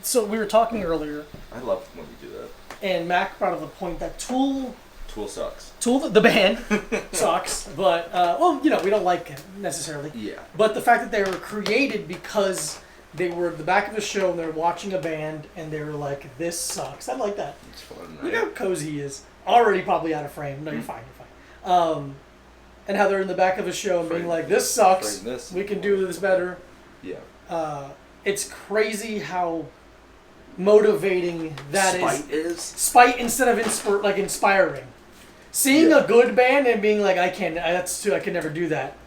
So we were talking earlier, I love when we do that. and Mac brought up the point that Tool sucks. the band, sucks, but well, we don't like it necessarily. Yeah. But the fact that they were created because they were at the back of the show and they're watching a band and they were like, "This sucks." I like that. It's fun, right? Look how cozy he is. Already probably out of frame. No, you're fine. You're fine. And how they're in the back of a show and being like, "This sucks. We can do this better." Yeah. It's crazy how motivating that Spite is. Spite instead of inspiring. Seeing a good band and being like, I can never do that.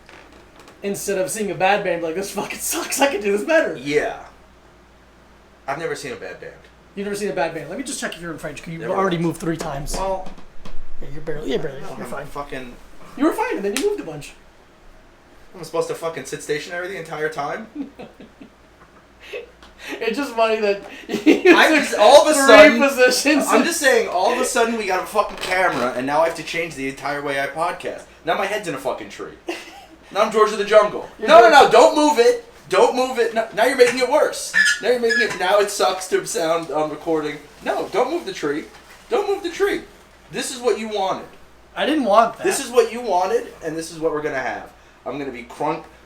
Instead of seeing a bad band like, this fucking sucks, I can do this better. Yeah. I've never seen a bad band. You've never seen a bad band. Let me just check if you're in French, because you've Never already once. moved 3 times. Well, Yeah, you're barely. You're fine. Fucking. You were fine, and then you moved a bunch. I'm supposed to fucking sit stationary the entire time? It's just funny that all of a sudden, positions. I'm just saying, all of a sudden we got a fucking camera, and now I have to change the entire way I podcast. Now my head's in a fucking tree. Now I'm George of the Jungle. No, don't move it. Don't move it. No, now you're making it worse. Now it sucks to sound on recording. No, don't move the tree. Don't move the tree. This is what you wanted. I didn't want that. This is what you wanted, and this is what we're gonna have. I'm gonna be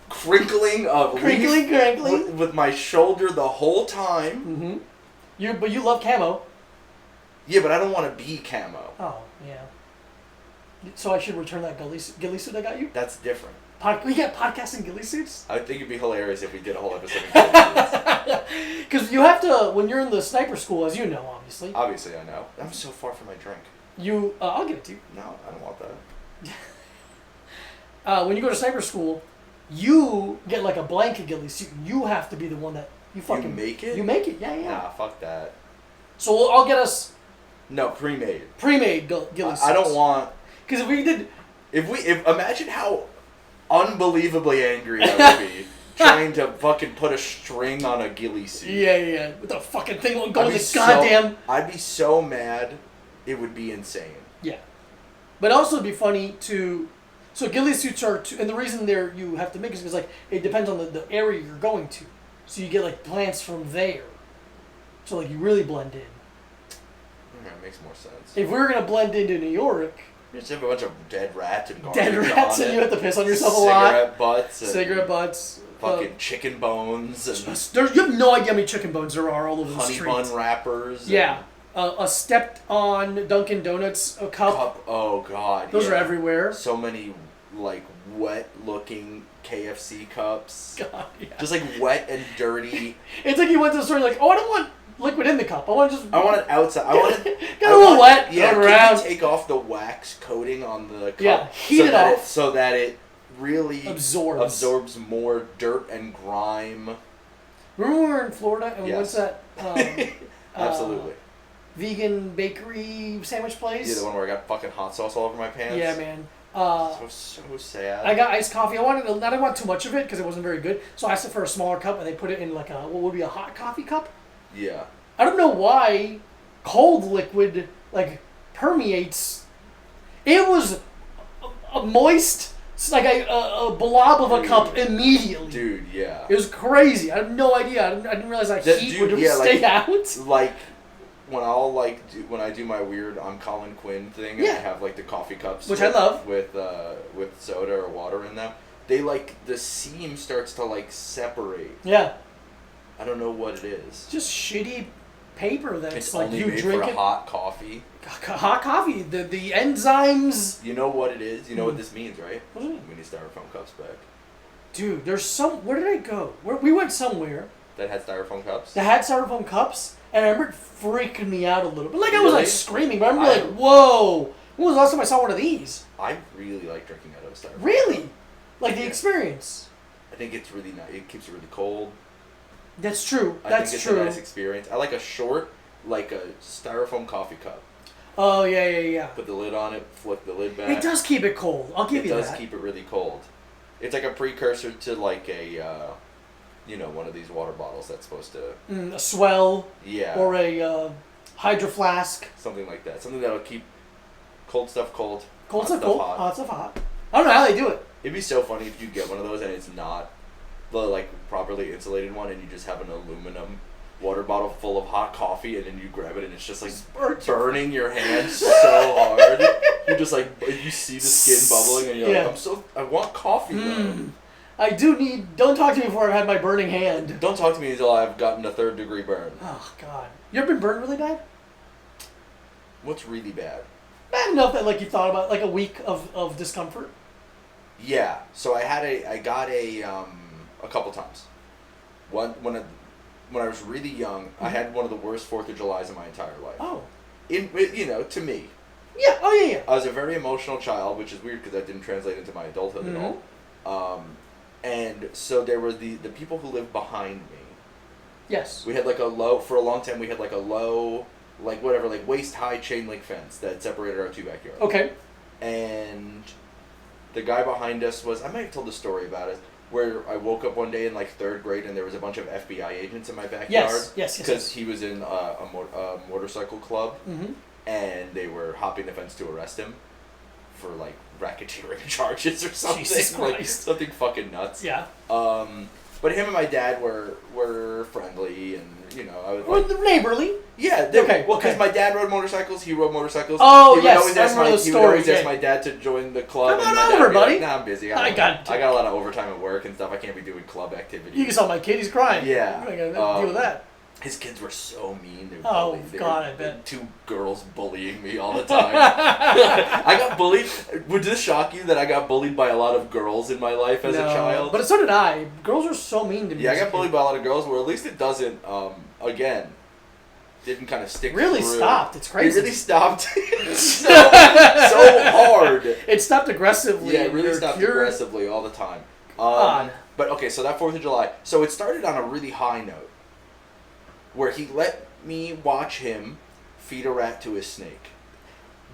crinkling of crinkly with my shoulder the whole time. Mm-hmm. But you love camo. Yeah, but I don't want to be camo. Oh yeah. So I should return that ghillie suit I got you. That's different. We got podcasting ghillie suits. I think it'd be hilarious if we did a whole episode. Of because you have to when you're in the sniper school, as you know, obviously. Obviously, I know. I'm so far from my drink. I'll give it to you. No, I don't want that. When you go to sniper school, you get like a blanket ghillie suit. And you have to be the one that you fucking make it. You make it, yeah. Nah, fuck that. So I'll get us pre-made ghillie suits. I don't want. Because if we did, imagine how unbelievably angry I would be trying to fucking put a string on a ghillie suit. Yeah, with the fucking thing won't go in the goddamn. I'd be so mad, it would be insane. Yeah, but also it'd be funny to. So ghillie suits are, and the reason you have to make is because like it depends on the area you're going to, so you get like plants from there, so like you really blend in. Yeah, it makes more sense. If we were gonna blend into New York, you just have a bunch of dead rats and garbage and you have to piss on yourself a lot. Cigarette butts. Fucking chicken bones and you have no idea how many chicken bones there are all over the street. Honey bun wrappers. Yeah. A stepped-on Dunkin' Donuts cup. Oh, God. Those are everywhere. So many, like, wet-looking KFC cups. God, yeah. Just, like, wet and dirty. It's like you went to the store and you're like, oh, I don't want liquid in the cup. I want it outside. I want it... Get a little wet around. Can you take off the wax coating on the cup? Yeah, heat it off. So that it really... Absorbs more dirt and grime. Remember when we were in Florida and we went to that... Absolutely. Vegan bakery sandwich place. Yeah, the one where I got fucking hot sauce all over my pants. Yeah, man. So sad. I got iced coffee. I didn't want too much of it because it wasn't very good. So I asked for a smaller cup, and they put it in like what would be a hot coffee cup. Yeah. I don't know why cold liquid like permeates. It was a moist, like a blob of a cup immediately. Dude, yeah. It was crazy. I have no idea. I didn't realize that heat would stay out. Like. When I do my weird I'm Colin Quinn thing, and I have like the coffee cups, which I love, with soda or water in them, they like the seam starts to like separate. Yeah. I don't know what it is. Just shitty paper that's it's like only you made drink for it. Hot coffee. Hot coffee. The enzymes. You know what it is? You know what this means, right? What does it mean? We need styrofoam cups back. Dude, there's some. Where did I go? We went somewhere. That had styrofoam cups. That had styrofoam cups. And I remember it freaking me out a little bit. Like, I was like screaming, but I remember like, whoa. When was the last time I saw one of these? I really like drinking out of a styrofoam. Really? Like the experience? I think it's really nice. It keeps it really cold. That's true. I think it's a nice experience. I like a short, like a styrofoam coffee cup. Oh, yeah. Put the lid on it, flip the lid back. It does keep it cold. I'll give you that. It does keep it really cold. It's like a precursor to like a... one of these water bottles that's supposed to... a Swell. Yeah. Or a Hydro Flask. Something like that. Something that'll keep cold stuff cold. Cold stuff cold. Hot stuff hot. I don't know how they do it. It'd be so funny if you get one of those and it's not the like properly insulated one and you just have an aluminum water bottle full of hot coffee, and then you grab it, and it's just like Burnt. burning your hand so hard. You're just like, you see the skin bubbling, and you're Yeah. like, I want coffee though. I do need. Don't talk to me before I've had my burning hand. Don't talk to me until I've gotten a 3rd-degree burn. Oh God, you ever been burned really bad? What's really bad? Bad enough that like you thought about like a week of discomfort. Yeah. So I got a couple times. One when I was really young, I had one of the worst 4th of Julys in my entire life. Oh. To me. Yeah. Oh yeah. I was a very emotional child, which is weird because that didn't translate into my adulthood at all. And so there were the people who lived behind me. Yes. We had like for a long time we had like a low, like whatever, like waist-high chain link fence that separated our 2 backyards. Okay. And the guy behind us I might have told the story about it, where I woke up one day in like 3rd grade and there was a bunch of FBI agents in my backyard. Yes. Because he was in a motorcycle club, Mm-hmm. and they were hopping the fence to arrest him for like racketeering charges or something. Jesus like Christ. something fucking nuts. Yeah. But him and my dad were friendly, and I was Or like, neighborly. yeah, Okay, well, because okay. my dad rode motorcycles, he rode motorcycles. Oh, he would yes, always I ask remember my, those he would always stories, ask yeah. my dad to join the club. Come and on my dad over, would be like, buddy. nah, I'm busy. I got I got a lot of overtime at work and stuff. I can't be doing club activities. You saw my kid. He's crying. Yeah. I gotta deal with that. His kids were so mean. They were Oh, bullied. They God, were I bet. 2 girls bullying me all the time. I got bullied. Would this shock you that I got bullied by a lot of girls in my life as a child? But so did I. Girls were so mean to me. Yeah, I as a got bullied by a lot of girls, where at least it doesn't, again, didn't kind of stick Really through. stopped. It's crazy. It really stopped so hard. It stopped aggressively. Yeah, it really You're stopped cured. aggressively all the time. God. But okay, so that 4th of July. So it started on a really high note, where he let me watch him feed a rat to his snake.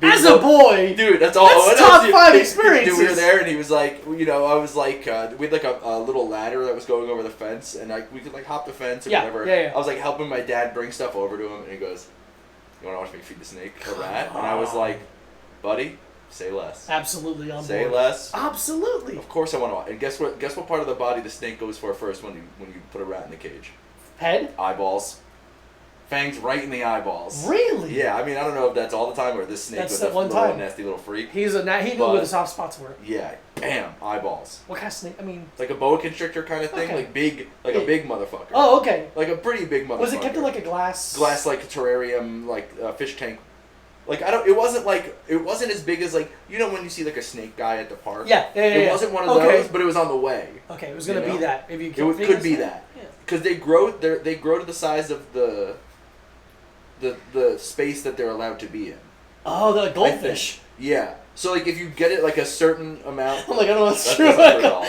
As a boy, Dude, that's all. That's top 5 experiences. We were there, and he was like, I was like, we had like a little ladder that was going over the fence, and we could like hop the fence or Yeah, whatever. yeah. I was like helping my dad bring stuff over to him, and he goes, "You want to watch me feed the snake, a rat?" And I was like, "Buddy, say less. absolutely on Say board. less." Absolutely. Of course I want to watch. And guess what? Guess what part of the body the snake goes for first when you put a rat in the cage? Head? Eyeballs. Fangs right in the eyeballs. Really? Yeah, I mean, I don't know if that's all the time or this snake That's was that a one little time. nasty little freak. He knew But- where the soft spots were. Yeah, bam, eyeballs. What kind of snake? I mean. It's like a boa constrictor kind of thing, Okay. like big, like Yeah. a big motherfucker. Oh, okay. Like a pretty big motherfucker. Was it kept in like a glass? glass like a terrarium, like a fish tank? Like it wasn't as big as like when you see like a snake guy at the park. Yeah. It wasn't one of those, but it was on the way. Okay, it was gonna You be know? that. If you It could be that. Yeah. Because they grow to the size of the space that they're allowed to be in. Oh, the I think. goldfish. Yeah. So like if you get it like a certain amount. I'm like, I don't know if that's That's true. not true at all.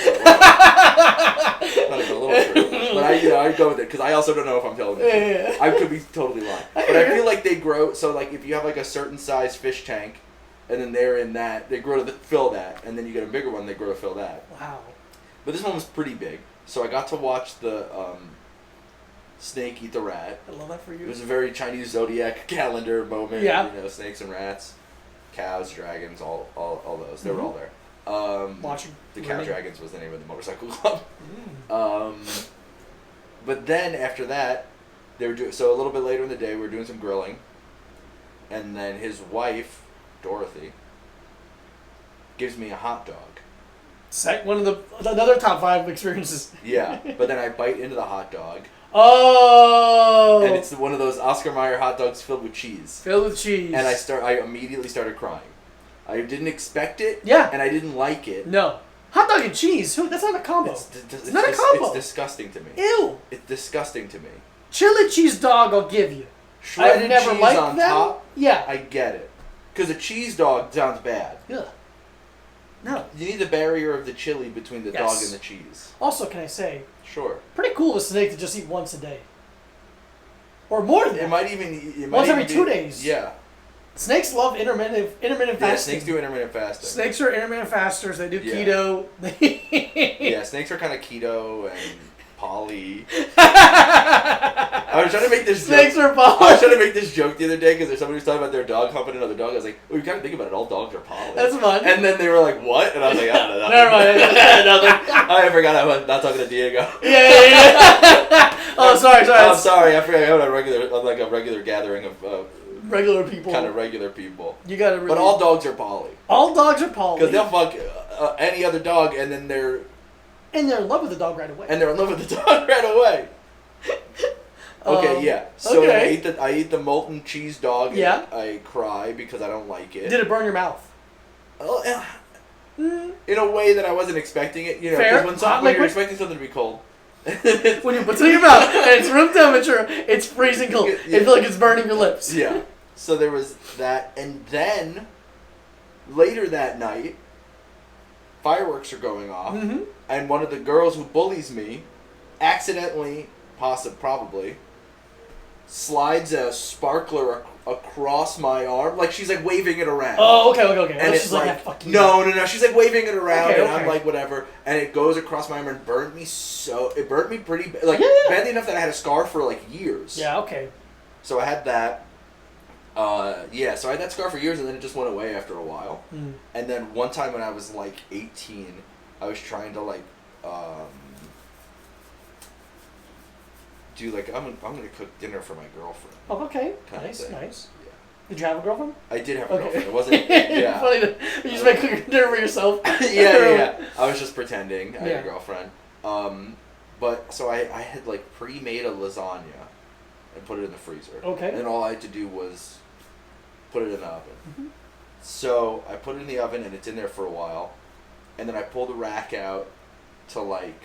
But not even a little true. But I'd go with it because I also don't know if I'm telling the truth. Yeah. I could be totally lying. But I feel like they grow. So like if you have like a certain size fish tank, and then they're in that, they grow to fill that, and then you get a bigger one, they grow to fill that. Wow. But this one was pretty big, so I got to watch the snake eat the rat. I love that for It you. was a very Chinese zodiac calendar moment. Yeah. Snakes and rats, cows, dragons, all those. They were Mhm. all there. Watching. The Cow learning. Dragons was the name of the motorcycle club. Mm. But then after that, they were so a little bit later in the day, we were doing some grilling, and then his wife, Dorothy, gives me a hot dog. One of another top 5 experiences. Yeah, but then I bite into the hot dog, Oh. and it's one of those Oscar Mayer hot dogs filled with cheese. Filled with cheese. And I immediately started crying. I didn't expect it. Yeah. And I didn't like it. No. Hot dog and cheese. That's not a combo. It's not a combo. It's disgusting to me. Ew. It's disgusting to me. Chili cheese dog, I'll give you. Shredded I've never cheese liked on them. top. Yeah. I get it. Because a cheese dog sounds bad. Ugh. No. You need the barrier of the chili between the Yes. dog and the cheese. Also, can I say, Sure. pretty cool of a snake to just eat once a day. Or more than that. It might even... Once every 2 days. Yeah. Snakes love intermittent Yeah, fasting. snakes do intermittent fasting. Snakes are intermittent fasters. They do Yeah. keto. Yeah, snakes are kind of keto and poly. I was trying to make this Snakes joke. are poly. I was trying to make this joke the other day because there's somebody who's talking about their dog humping another dog. I was like, well, you kind of think about it, all dogs are poly. That's fun. And then they were like, what? And I was like, I don't know. Never mind. Nothing. I forgot I was not talking to Diego. Yeah. Oh, sorry. I'm sorry. I forgot. I had a regular gathering of Regular people. kind of regular people. You gotta really. But all dogs are poly. All dogs are poly. Because they'll fuck any other dog, and then they're in love with the dog right away. in love with the dog right away. Okay, yeah. So okay. I eat the molten cheese dog. And Yeah. I cry because I don't like it. Did it burn your mouth? Oh, yeah. In a way that I wasn't expecting it. You know, Fair. because when you're expecting something to be cold. When you put it in your mouth and it's room temperature, it's freezing cold. Yeah. It feels like it's burning your lips. Yeah. So there was that, and then later that night, fireworks are going off, and one of the girls who bullies me, accidentally, probably, slides a sparkler across my arm, like she's like waving it around. Oh, okay. And it's she's like, "Ah, fuck you." no, she's like waving it around, Okay, and okay. I'm like, whatever, and it goes across my arm and burned me it burnt me pretty, like, Yeah. badly enough that I had a scar for like years. Yeah, okay. So I had that. So I had that scar for years, and then it just went away after a while. Mm. And then one time when I was like 18, I was trying to like do like I'm gonna cook dinner for my girlfriend. Oh, okay. Kinda Nice, thing. nice. Yeah. Did you have a girlfriend? I did have a Okay. girlfriend. It wasn't. Yeah. Funny that you just make cooking dinner for yourself. yeah. I was just pretending I had Yeah. a girlfriend. But so I had like pre-made a lasagna and put it in the freezer. Okay. And then all I had to do was put it in the oven. So I put it in the oven and it's in there for a while, and then I pull the rack out to like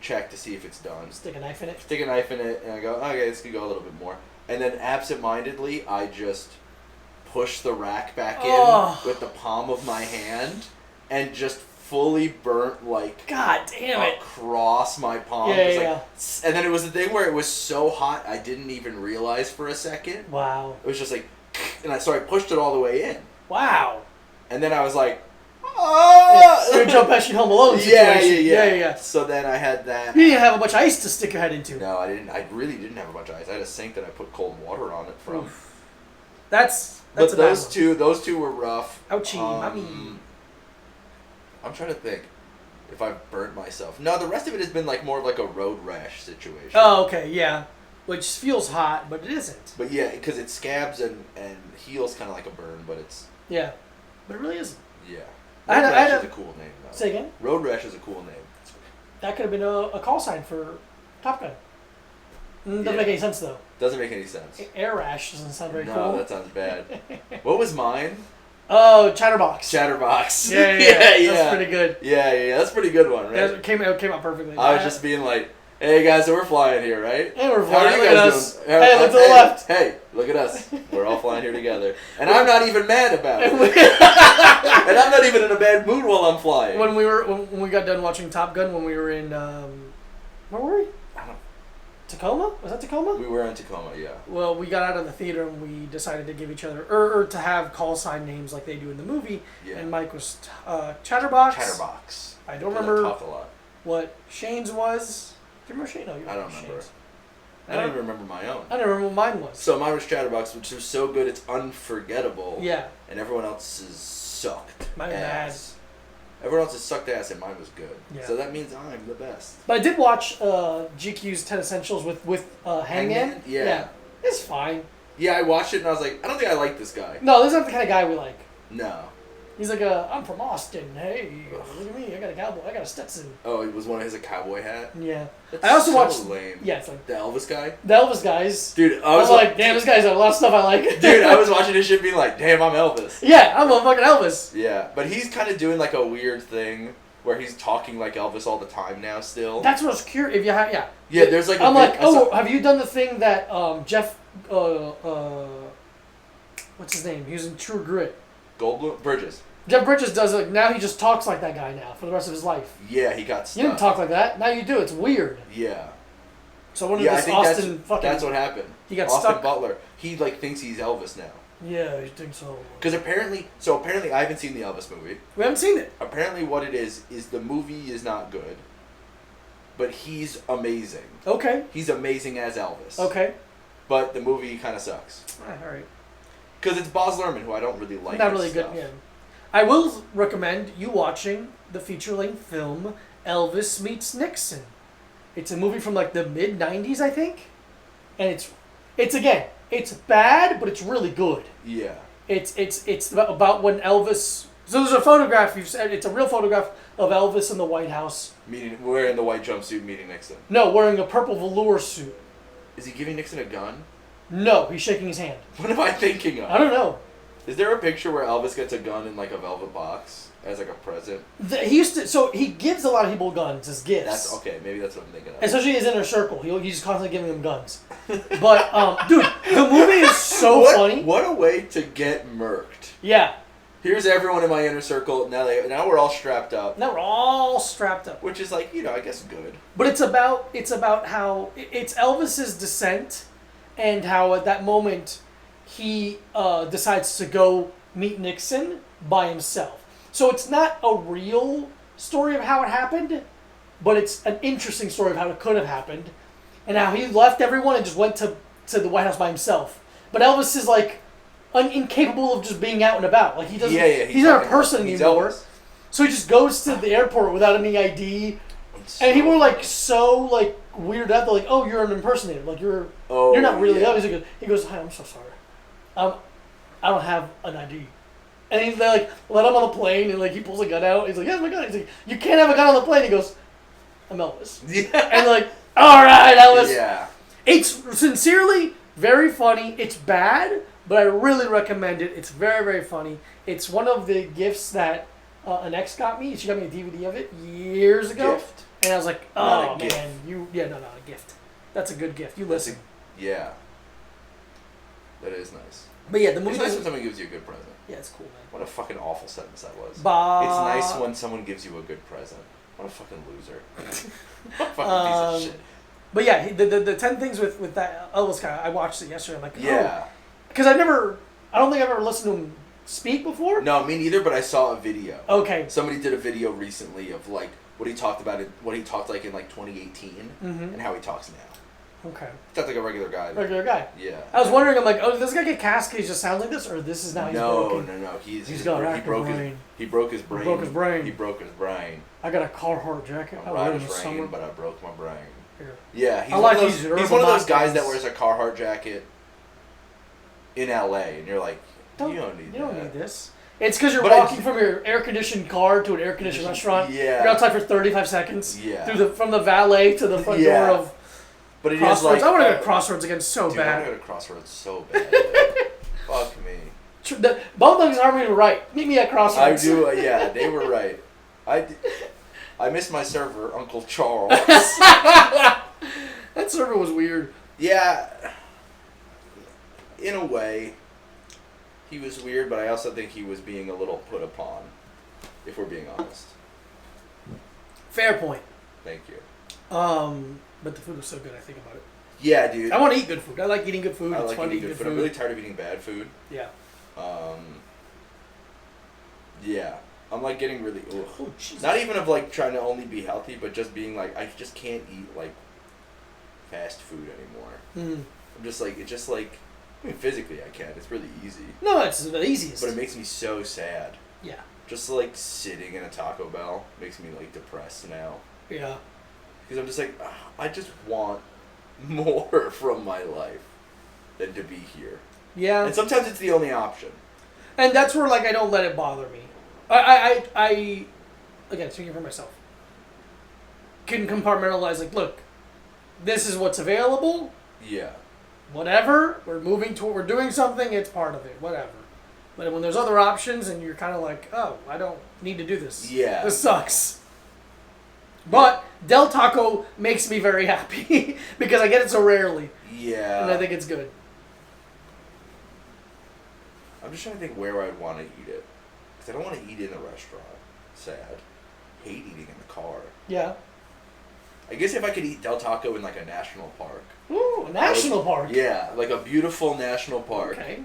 check to see if it's done. Stick a knife in it. Stick a knife in it, and I go, okay, this could go a little bit more. And then absent-mindedly, I just push the rack back in with the palm of my hand, and just fully burnt like God damn it. across my palm. Yeah, It was yeah, like, and then it was the thing where it was so hot I didn't even realize for a second. Wow. It was just like, and so I pushed it all the way in, Wow. and then I was like, oh! You're Joe Pesci Home Alone situation. Yeah. So then I had that. You didn't have a bunch of ice to stick your head into. No, I didn't. I really didn't have a bunch of ice. I had a sink that I put cold water on it from. Oof. That's But a those bad one. those two were rough. Ouchie, mommy. I'm trying to think if I've burnt myself. No, the rest of it has been like more of like a road rash situation. Oh, okay, yeah. Which feels hot, but it isn't. But yeah, because it scabs and heals kind of like a burn, but it's Yeah. But it really isn't. yeah. I had Road a- rash I had is a- a cool name though. Say again? Road rash is a cool name. That could have been a call sign for Top Gun. Doesn't Yeah. make any sense, though. Doesn't make any sense. Air rash doesn't sound very No, cool. that sounds bad. What was mine? Oh, Chatterbox. Chatterbox. Yeah. yeah. That's pretty good. Yeah. That's a pretty good one, right? It came out perfectly. I was just being like, hey guys, so we're flying here, right? Hey, we're How are flying. you Look at guys us. doing? Hey, look to the left. Hey, look at us. We're all flying here together. And I'm not even mad about it. And I'm not even in a bad mood while I'm flying. When we got done watching Top Gun, when we were in where were we? Tacoma? Was that Tacoma? We were in Tacoma, yeah. Well, we got out of the theater and we decided to give each other, or to have call sign names like they do in the movie. Yeah. And Mike was Chatterbox. Chatterbox. I don't I remember talk a lot. what Shane's was. Do you remember Shane? No, you I don't Shane's. remember. I don't even remember my own. I don't remember what mine was. So mine was Chatterbox, which was so good it's unforgettable. Yeah. And everyone else's sucked Mine was ass. Everyone else's sucked ass and mine was good. Yeah. So that means I'm the best. But I did watch GQ's 10 Essentials with Hangman. Hangman? Yeah. It's fine. Yeah, I watched it and I was like, I don't think I like this guy. No, this is not the kind of guy we like. No. He's like, I'm from Austin. Hey, look at me. I got a cowboy. I got a Stetson. Oh, it was one of his a cowboy hat? Yeah. That's I also so watched. lame. Yeah, it's like The Elvis guy? the Elvis guys. Dude, I was like, damn, this guy's got a lot of stuff I like. Dude, I was watching this shit being like, damn, I'm Elvis. Yeah, I'm a fucking Elvis. Yeah, but he's kind of doing like a weird thing where he's talking like Elvis all the time now still. That's what I was curious. If you have, yeah. Yeah, there's like I'm a like, bit- I saw- have you done the thing that Jeff, what's his name? He was in True Grit. Goldblum? Bridges. Jeff Bridges does it. Now he just talks like that guy now for the rest of his life. Yeah, he got stuck. You didn't talk like that. Now you do. It's weird. Yeah. So what did Yeah, I this think Austin fucking... that's what happened. He got Austin stuck. Butler, he like thinks he's Elvis now. Yeah, you think so. Because apparently I haven't seen the Elvis movie. We haven't seen it. Apparently what it is the movie is not good, but he's amazing. Okay. He's amazing as Elvis. Okay. But the movie kind of sucks. All right. Because it's Baz Luhrmann, who I don't really like. Not his really stuff. good. Yeah. I will recommend you watching the feature-length film Elvis Meets Nixon. It's a movie from like the mid '90s, I think, and it's bad, but it's really good. Yeah. It's about when Elvis. So there's a photograph. You've said it's a real photograph of Elvis in the White House. Wearing the white jumpsuit, meeting Nixon. No, wearing a purple velour suit. Is he giving Nixon a gun? No, he's shaking his hand. What am I thinking of? I don't know. Is there a picture where Elvis gets a gun in like a velvet box as like a present? He used to. So he gives a lot of people guns as gifts. That's okay. Maybe that's what I'm thinking of. Especially his inner circle. He's constantly giving them guns. But dude, the movie is so funny. What a way to get murked. Yeah. Here's everyone in my inner circle. Now we're all strapped up. Now we're all strapped up. Which is like, I guess good. But it's about how it's Elvis's descent, and how at that moment he decides to go meet Nixon by himself. So it's not a real story of how it happened, but it's an interesting story of how it could have happened, and how he left everyone and just went to the White House by himself. But Elvis is like incapable of just being out and about. Like he doesn't. Yeah. He's not a person anymore. Elvis. So he just goes to the airport without any ID. And people were like so like weirded out. They're like, "Oh, you're an impersonator. Like you're not really Elvis." He goes, "Hi, I'm so sorry. I don't have an ID." And they like let him on the plane, and like he pulls a gun out. He's like, "Yes, my gun." He's like, "You can't have a gun on the plane." He goes, "I'm Elvis." Yeah. And they're like, "All right, Elvis." Yeah. It's sincerely very funny. It's bad, but I really recommend it. It's very, very funny. It's one of the gifts that an ex got me. She got me a DVD of it years ago. Gift. And I was like, Not oh a gift. man, not a gift. That's a good gift. You listen. Yeah. That is nice. But yeah, the movie. It's nice when someone gives you a good present. Yeah, it's cool, man. What a fucking awful sentence that was. But It's nice when someone gives you a good present. What a fucking loser. What a fucking piece of shit. But yeah, the 10 things with that Elvis guy. I watched it yesterday. I'm like, Yeah. Because I don't think I've ever listened to him speak before. No, me neither. But I saw a video. Okay. Somebody did a video recently of like what he talked about, what he talked like in like 2018, and how he talks now. Okay. He talks like a regular guy. Regular guy. Yeah. I was wondering. I'm like, oh, did this guy get cast? He just sounds like this, or this is now he's broken? No. He's got an active brain. He broke his brain. He broke his brain. He broke his brain. I got a Carhartt jacket. I'm I riding in the rain, summer. but I broke my brain. Here. Yeah, he's I one like of those. these He's Urban one of those guys Moccasins. that wears a Carhartt jacket in LA, and you're like, you don't need this. It's because you're But walking from your air-conditioned car to an air-conditioned restaurant. Yeah. You're outside for 35 seconds. Yeah. From the valet to the front door of But it is Crossroads. like, I want to go to Crossroads again so dude, I want bad. to go to Crossroads so bad. Fuck me. Both things are me right. Meet me at I Crossroads. do. Yeah, they were right. I miss my server, Uncle Charles. That server was weird. Yeah, in a way, he was weird, but I also think he was being a little put upon, if we're being honest. Fair point. Thank you. But the food was so good. I think about it. Yeah, dude. I want to eat good food. I like eating good food. I It's like fun to eating eat good good food. I'm really tired of eating bad food. Yeah. Yeah. I'm like getting really Oh, Jesus. not even of like trying to only be healthy, but just being like I just can't eat like fast food anymore. I'm just like I mean physically I can. It's really easy. No, it's the easiest. But it makes me so sad. Yeah. Just like sitting in a Taco Bell makes me like depressed now. Yeah. Because I'm just like I just want more from my life than to be here. Yeah. And sometimes it's the only option. And that's where like I don't let it bother me. I again speaking for myself, can compartmentalize like, look, this is what's available. Yeah. Whatever, we're moving toward, we're doing something, it's part of it, whatever. But when there's other options and you're kind of like, oh, I don't need to do this. Yeah. This sucks. But Del Taco makes me very happy because I get it so rarely. Yeah. And I think it's good. I'm just trying to think where I'd want to eat it. Because I don't want to eat in a restaurant. Sad. Hate eating in the car. Yeah. I guess if I could eat Del Taco in like a national park. Ooh, a national park. Yeah, like a beautiful national park. Okay.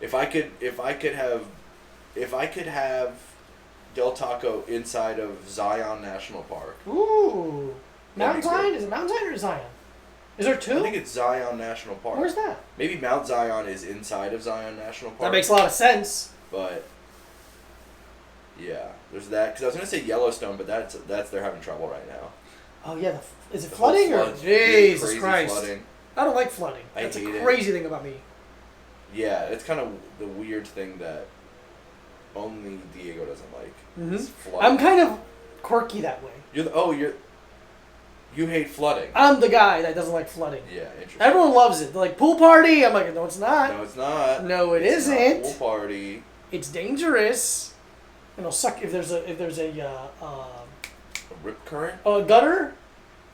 If I could have Del Taco inside of Zion National Park. Ooh. Mount That'd be Zion? good. Is it Mount Zion or Zion? Is there two? I think it's Zion National Park. Where's that? Maybe Mount Zion is inside of Zion National Park. That makes a lot of sense. But yeah, there's that. Because I was gonna say Yellowstone, but that's they're having trouble right now. Oh yeah, is it The whole flooding or flood, really Jesus crazy Christ? flooding. I don't like flooding. I That's a hate it. crazy thing about me. Yeah, it's kind of the weird thing that only Diego doesn't like. Mhm. Is flooding. I'm kind of quirky that way. You hate flooding. I'm the guy that doesn't like flooding. Yeah, interesting. Everyone loves it. They're like, pool party. I'm like, no, it's not. No, it's not. No, It's not isn't. a pool party. It's dangerous. And it'll suck if there's a A rip current. a gutter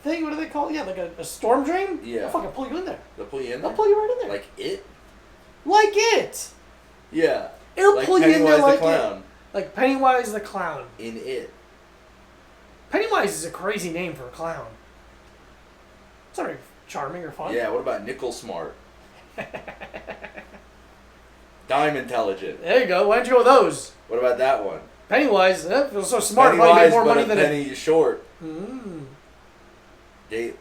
thing. What do they call it? Yeah, like a storm drain. Yeah. They'll fucking pull you in there. They'll pull you in They'll there. pull you right in there. Like it. Like it. Yeah. It'll Like pull you in there Pennywise like the it. clown. Like Pennywise the clown. In it. Pennywise is a crazy name for a clown. It's not very charming or fun. Yeah. What about Nickel Smart? Dime Intelligent. There you go. Why don't you go with those? What about that one? Pennywise, feels so smart. Probably Pennywise, made more but money a than penny short. Mm. Day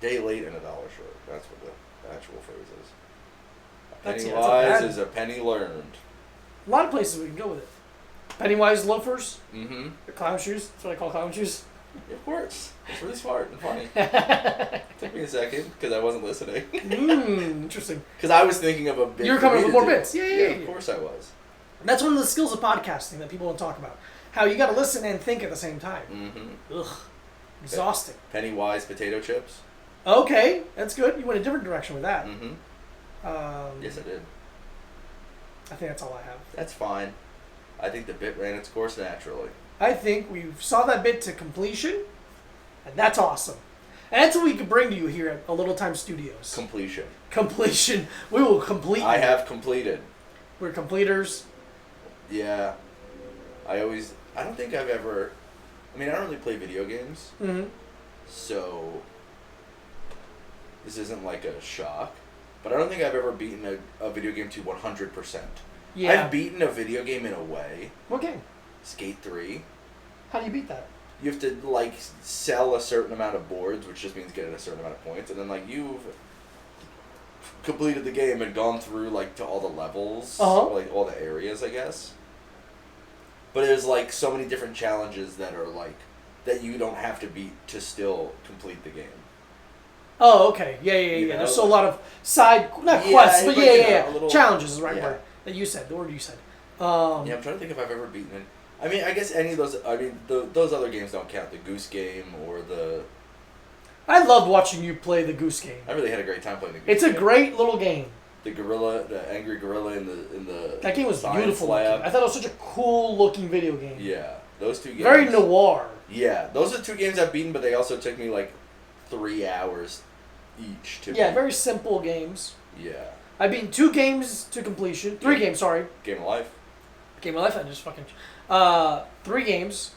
late and $1 short. That's what the actual phrase is. That's Pennywise bad- is a penny learned. A lot of places we can go with it. Pennywise loafers, Mm-hmm. the clown shoes. That's what I call clown shoes. Of course. It's really smart and funny. Took me a second because I wasn't listening. Interesting. Because I was thinking of a bit. You were for coming me with to more do. bits. Yeah. Of course I was. That's one of the skills of podcasting that people don't talk about. How you got to listen and think at the same time. Mm-hmm. Ugh, exhausting. Pennywise potato chips. Okay, that's good. You went a different direction with that. Mm-hmm. Yes, I did. I think that's all I have. That's fine. I think the bit ran its course naturally. I think we saw that bit to completion, and that's awesome. And that's what we can bring to you here at A Little Time Studios. Completion. Completion. We will complete. I have completed. We're completers. Yeah. I don't think I've ever. I mean, I don't really play video games, Mm-hmm. so this isn't like a shock. But I don't think I've ever beaten a video game to 100%. Yeah. I've beaten a video game in a way. What game? Skate 3. How do you beat that? You have to, like, sell a certain amount of boards, which just means getting a certain amount of points. And then, like, you've completed the game and gone through, like, to all the levels. Uh-huh. Or, like, all the areas, I guess. But there's, like, so many different challenges that are, like, that you don't have to beat to still complete the game. Oh, okay. Yeah. You know, There's still a lot of side, not Yeah, quests, but but, yeah, you yeah, know, yeah. a little- Challenges is the right yeah. word that you said. The word you said. Yeah, I'm trying to think if I've ever beaten it. I mean, I guess any of those. I mean, those other games don't count. The Goose Game or the. I loved watching you play the Goose Game. I really had a great time playing the Goose It's a Game. great little game. The gorilla, the angry gorilla in the. That game was science beautiful lab. looking. I thought it was such a cool looking video game. Yeah, those two games. Very noir. Yeah, those are 2 games I've beaten, but they also took me like 3 hours each to. Yeah, beat. very simple games. Yeah. I've beaten 2 games to completion. 3 games, sorry. Game of Life. Game of Life, I just fucking... 3 games.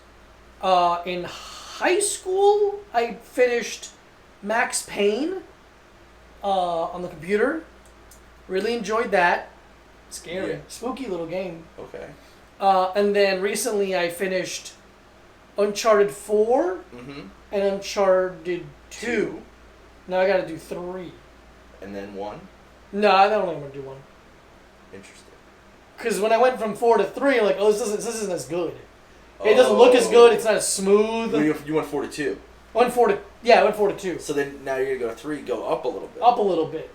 In high school, I finished Max Payne on the computer. Really enjoyed that. Scary. Yeah. Spooky little game. Okay. And then recently I finished Uncharted 4 Mm-hmm. and Uncharted 2. Now I gotta do 3. And then 1. No, I don't want to do 1. Interesting. Because when I went from 4 to 3, I'm like, oh, this isn't as good. It doesn't look as good. It's not as smooth. Well, you went 4 to 2. I went 4 to 2. So then now you're gonna go to 3, go up a little bit. Up a little bit.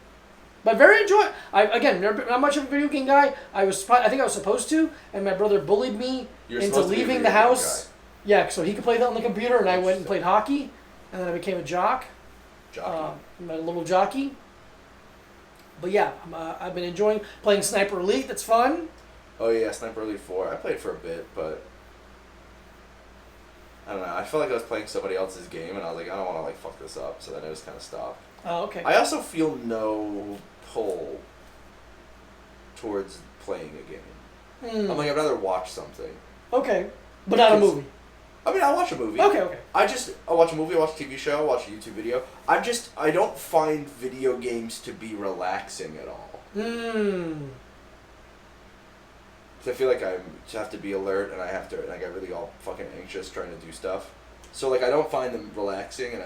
But very enjoy. Again, not much of a video game guy. I think I was supposed to, and my brother bullied me You're into supposed to be a leaving video the game house. Yeah, so he could play that on the computer, and I went and Interesting. played hockey, and then I became a jock. Jockey. I'm a little jockey. But yeah, I've been enjoying playing Sniper Elite. That's fun. Oh yeah, Sniper Elite 4. I played for a bit, but I don't know. I felt like I was playing somebody else's game, and I was like, I don't want to like fuck this up. So then I just kind of stopped. Oh, okay. I also feel no pull towards playing a game. I'm like, I'd rather watch something. Okay, but not a Because- movie. I mean, I watch a movie. Okay. I watch a movie, I watch a TV show, I watch a YouTube video. I don't find video games to be relaxing at all. So I feel like I just have to be alert, and and I get really all fucking anxious trying to do stuff. So like I don't find them relaxing, and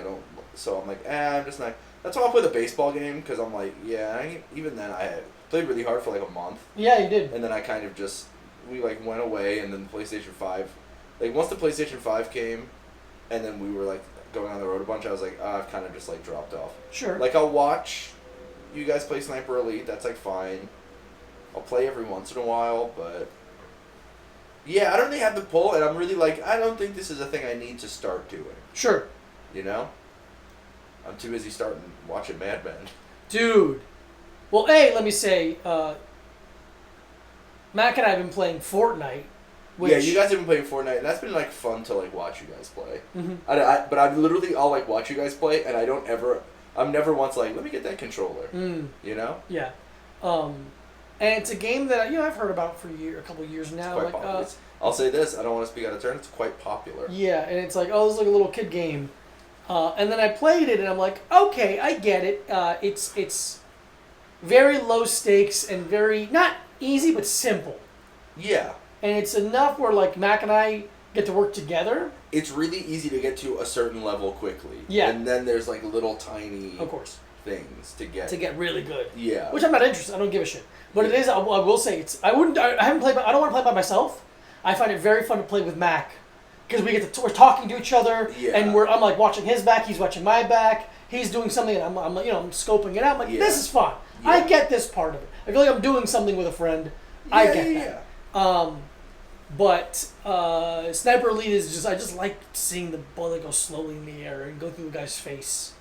so I'm like, I'm just not. That's why I'll play the baseball game, because I'm like, even then I had played really hard for like a month, Yeah, you did. and then I kind of we like went away, and then PlayStation 5, like once the PlayStation 5 came, and then we were like, going on the road a bunch, I was like, I've kind of just like dropped off. Sure. Like I'll watch you guys play Sniper Elite. That's like fine. I'll play every once in a while, but yeah, I don't really have the pull, and I'm really like, I don't think this is a thing I need to start doing. Sure. You know, I'm too busy starting watching Mad Men. Dude. Well, let me say, Mac and I have been playing Fortnite. Which, yeah, you guys have been playing Fortnite, and that's been like fun to like watch you guys play. Mm-hmm. But I'll like watch you guys play, and I'm never once like, let me get that controller. You know? Yeah. And it's a game that I've heard about for a couple of years now. It's quite popular. I'll say this: I don't want to speak out of turn. It's quite popular. Yeah, and it's like, this is like a little kid game. And then I played it, and I'm like, okay, I get it. It's very low stakes and very not easy, but simple. Yeah. And it's enough where like Mac and I get to work together. It's really easy to get to a certain level quickly. Yeah. And then there's like little tiny of course things to get really good. Yeah. Which I'm not interested. I don't give a shit. But it is. I will say it's. I haven't played. I don't want to play by myself. I find it very fun to play with Mac, because we get to we're talking to each other, and I'm like watching his back, he's watching my back, he's doing something, and I'm scoping it out. I'm like, this is fun. Yeah. I get this part of it. I feel like I'm doing something with a friend. I get that. But Sniper Elite is just, I just like seeing the bullet go slowly in the air and go through the guy's face.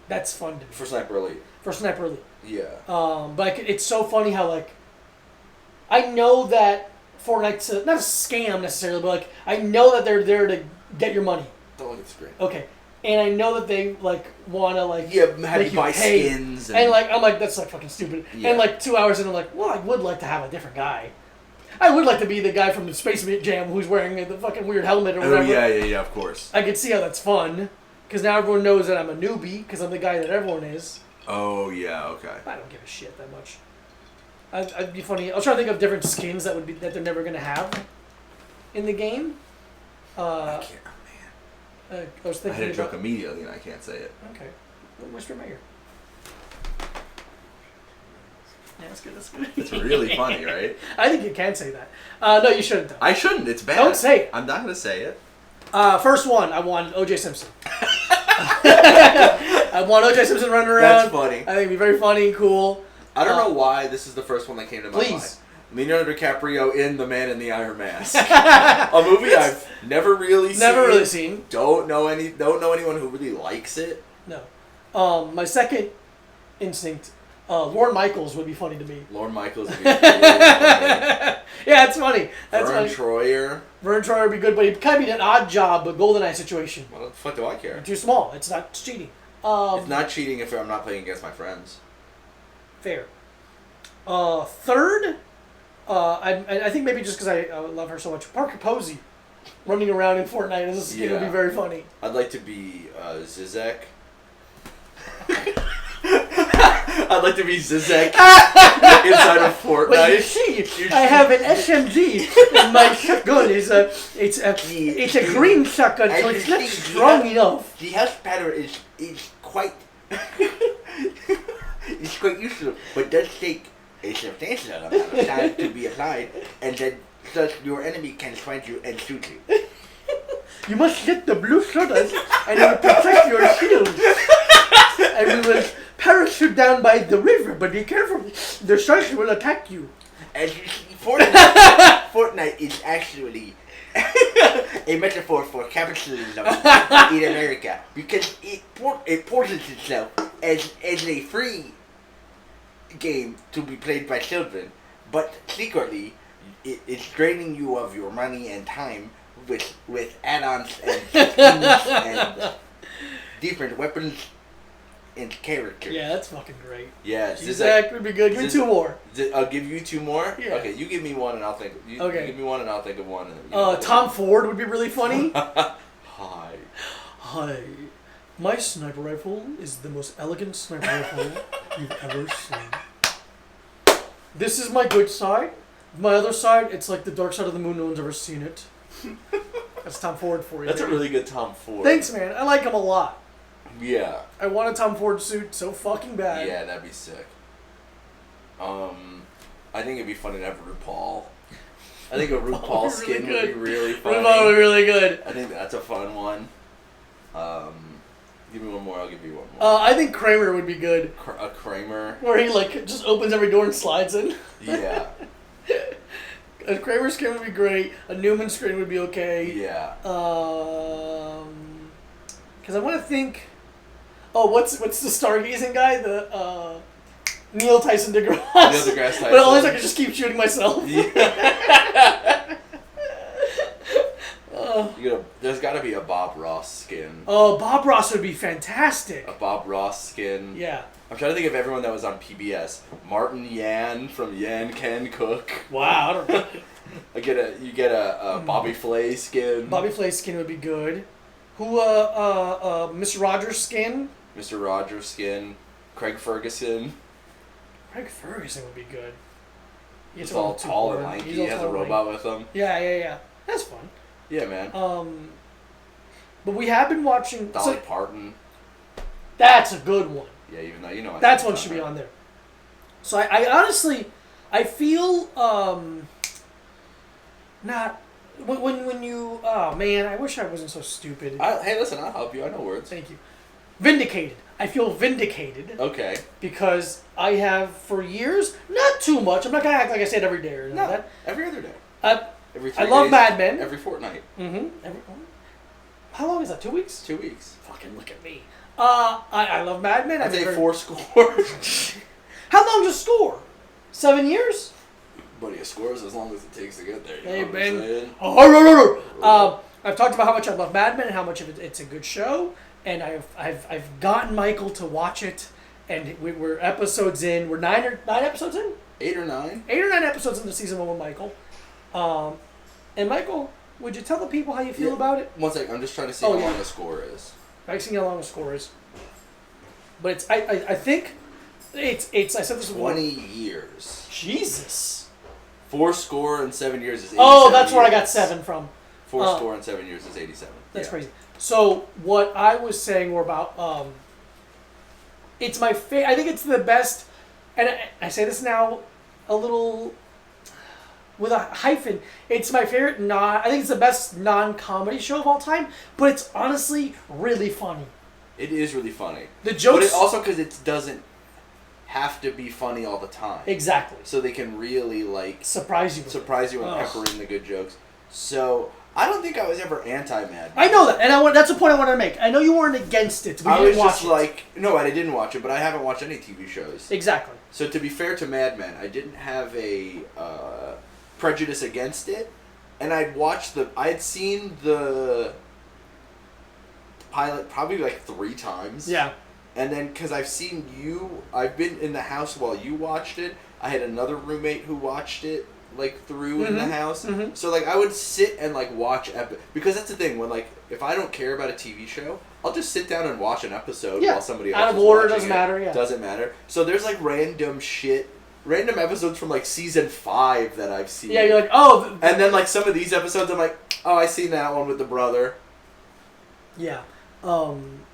That's fun to me. For Sniper Elite. For Sniper Elite. Yeah. But it's so funny how, like, I know that Fortnite's not a scam necessarily, but, like, I know that they're there to get your money. Don't look at the screen. Okay. And I know that they, like, want to, like, have make you buy pay. Skins. And, like, I'm like, that's, like, fucking stupid. Yeah. And, like, 2 hours in, I'm like, well, I would like to have a different guy. I would like to be the guy from the Space Jam who's wearing the fucking weird helmet or whatever. Oh, yeah, of course. I could see how that's fun. Because now everyone knows that I'm a newbie, because I'm the guy that everyone is. Oh, yeah, okay. I don't give a shit that much. I'd be funny. I'll try to think of different skins that they're never going to have in the game. I can't, man. I was thinking I had a joke immediately and I can't say it. Okay. Don't whisper in my ear. Yeah, that's good. That's good. It's really funny, right? I think you can say that. No, you shouldn't. Though. I shouldn't. It's bad. Don't say it. I'm not going to say it. First one, I want O.J. Simpson. I want O.J. Simpson running around. That's funny. I think it'd be very funny and cool. I don't know why this is the first one that came to my mind. Please. Leonardo DiCaprio in The Man in the Iron Mask. A movie I've never really seen. Don't know anyone who really likes it. No. My second instinct, Lorne Michaels would be funny to me. Lorne Michaels would be really funny. Yeah, it's funny. That's Vern funny. Troyer. Vern Troyer would be good, but he'd kind of be an odd job, but GoldenEye situation. What the fuck do I care? You're too small. It's not cheating. It's not cheating if I'm not playing against my friends. Fair. Third, I think maybe just because I love her so much, Parker Posey running around in Fortnite as a skin would be very funny. I'd like to be Zizek. I'd like to be Zizek inside of Fortnite. But you see, I have an SMG, and my shotgun is it's a green shotgun, so it's not strong enough. The health pattern is quite it's quite useful, but does take a substantial amount of time to be applied, and then thus your enemy can find you and shoot you. You must get the blue sodas, and it will protect your shield. And we will parachute down by the river, but be careful, the sharks will attack you. And Fortnite is actually a metaphor for capitalism in America, because it portrays itself as a free game to be played by children, but secretly it's draining you of your money and time with add-ons and skins and different weapons and characters. Yeah, that's fucking great. Yeah, Zizek would be good. Give me two more. I'll give you two more. Yeah. Okay, you give me one and I'll think. You give me one and I'll think of one. And Tom Ford would be really funny. Hi. My sniper rifle is the most elegant sniper rifle you've ever seen. This is my good side. My other side, it's like the dark side of the moon. No one's ever seen it. That's Tom Ford for you. That's a really good Tom Ford. Thanks, man. I like him a lot. Yeah. I want a Tom Ford suit so fucking bad. Yeah, that'd be sick. I think it'd be funny to have RuPaul. I think a RuPaul skin would be really funny. RuPaul would be really good. I think that's a fun one. Give me one more. I'll give you one more. I think Kramer would be good. A Kramer. Where he like just opens every door and slides in. Yeah. A Kramer screen would be great. A Newman screen would be okay. Yeah. Because I want to think. Oh, what's the stargazing guy? The Neil Tyson DeGrasse. Neil deGrasse Tyson. But at least I can just keep shooting myself. Yeah. There's got to be a Bob Ross skin. Oh, Bob Ross would be fantastic. A Bob Ross skin. Yeah. I'm trying to think of everyone that was on PBS. Martin Yan from Yan Can Cook. Wow. I don't know. You get a Bobby Flay skin. Bobby Flay's skin would be good. Who? Mr. Rogers' skin. Mr. Rogers skin. Craig Ferguson. Craig Ferguson would be good. He's all tall and lanky. He has a robot with him. Yeah. That's fun. Yeah, man. But we have been watching. Dolly Parton. That's a good one. Yeah, even though you know. That's one should be on there. So I honestly, I feel not when you. Oh man, I wish I wasn't so stupid. Hey, listen, I'll help you. I know words. Thank you. Vindicated. I feel vindicated. Okay. Because I have for years, not too much. I'm not gonna act like I say it every day or that. Every other day. Every 3 I love days, Mad Men. Every fortnight. Mm-hmm. How long is that? 2 weeks? 2 weeks. Fucking look at me. I love Mad Men. I'd say 4 score. How long does score? 7 years? Buddy, a score is as long as it takes to get there. You Hey, know what I'm saying? I've talked about how much I love Mad Men and how much of it's a good show, and I've gotten Michael to watch it, and we're episodes in. We're 9 episodes in. 8 or 9. 8 or 9 episodes into season 1 with Michael. And Michael, would you tell the people how you feel about it? One second, I'm just trying to see how long the score is. I've seen how long the score is. But it's I think it's I said this 20 years. Jesus. 4 score and 7 years is 87 Oh, that's where I got years. 7 from. 4 score and 7 years is 87. That's crazy. So what I was saying were about it's my I think it's the best, and I say this now a little with a hyphen. It's my favorite I think it's the best non-comedy show of all time, but it's honestly really funny. It is really funny. The jokes, but it also because it doesn't have to be funny all the time. Exactly. So they can really surprise you and pepper in the good jokes. So I don't think I was ever anti-Mad Men. I know that, and that's the point I wanted to make. I know you weren't against it. I was just no, I didn't watch it, but I haven't watched any TV shows. Exactly. So to be fair to Mad Men, I didn't have a prejudice against it, and I had seen the pilot probably 3 times. Yeah. And then, because I've been in the house while you watched it. I had another roommate who watched it through in the house. Mm-hmm. So I would sit and watch because that's the thing when if I don't care about a TV show, I'll just sit down and watch an episode while somebody else out of is order watching doesn't it. matter. Yeah. Doesn't matter. So there's random episodes from season 5 that I've seen. Yeah, you're like, oh. And then some of these episodes I'm like, oh, I seen that one with the brother. Yeah. And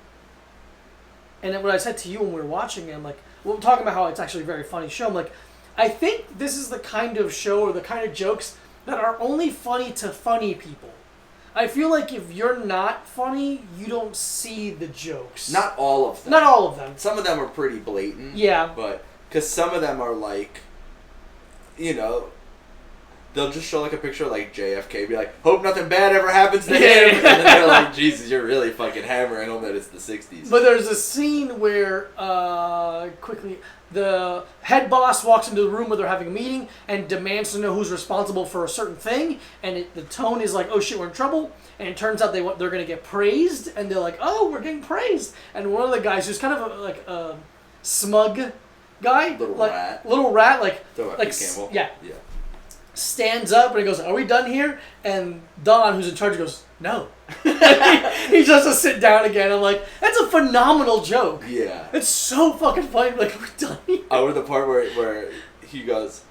then what I said to you when we were watching it, I'm like, we're talking about how it's actually a very funny show. I'm like, I think this is the kind of show or the kind of jokes that are only funny to funny people. I feel like if you're not funny, you don't see the jokes. Not all of them. Not all of them. Some of them are pretty blatant. Yeah. But, because some of them are they'll just show a picture of JFK, be like, hope nothing bad ever happens to him. And then they're like, Jesus, you're really fucking hammering home that it's the 60s. But there's a scene where, quickly, the head boss walks into the room where they're having a meeting and demands to know who's responsible for a certain thing. And the tone is like, oh shit, we're in trouble. And it turns out they're going to get praised. And they're like, oh, we're getting praised. And one of the guys who's kind of a smug guy. Little rat. Little rat, Campbell. Yeah. Stands up and he goes, are we done here? And Don, who's in charge, goes, no. He just to sit down again. I'm like, that's a phenomenal joke. Yeah. It's so fucking funny. Like, are we done here? Or the part where he goes,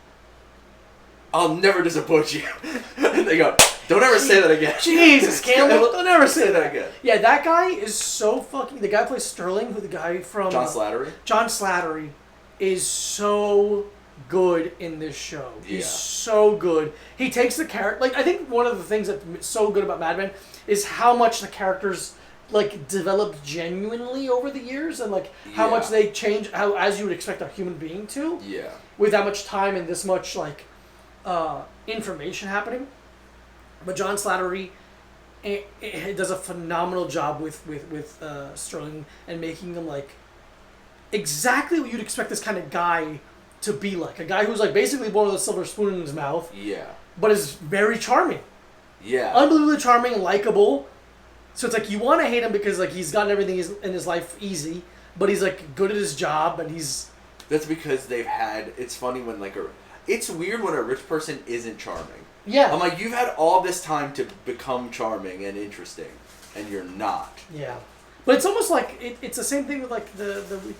I'll never disappoint you. And they go, don't ever say that again. Jesus, Campbell, don't ever say that again. Yeah, that guy is so fucking... The guy who plays Sterling, the guy from... John Slattery? John Slattery is so good in this show. He's so good. He takes the character... I think one of the things that's so good about Mad Men is how much the characters... like developed genuinely over the years, and like how much they change, how as you would expect a human being to. Yeah. With that much time and this much like information happening. But John Slattery it does a phenomenal job with Sterling and making him like exactly what you'd expect this kind of guy to be like. A guy who's like basically born with a silver spoon in his mouth. Yeah. But is very charming. Yeah. Unbelievably charming and likable. So it's like you want to hate him because like he's gotten everything in his life easy, but he's like good at his job and he's. That's because they've had. It's funny when like it's weird when a rich person isn't charming. Yeah. I'm like, you've had all this time to become charming and interesting, and you're not. Yeah. But it's almost like it's the same thing with like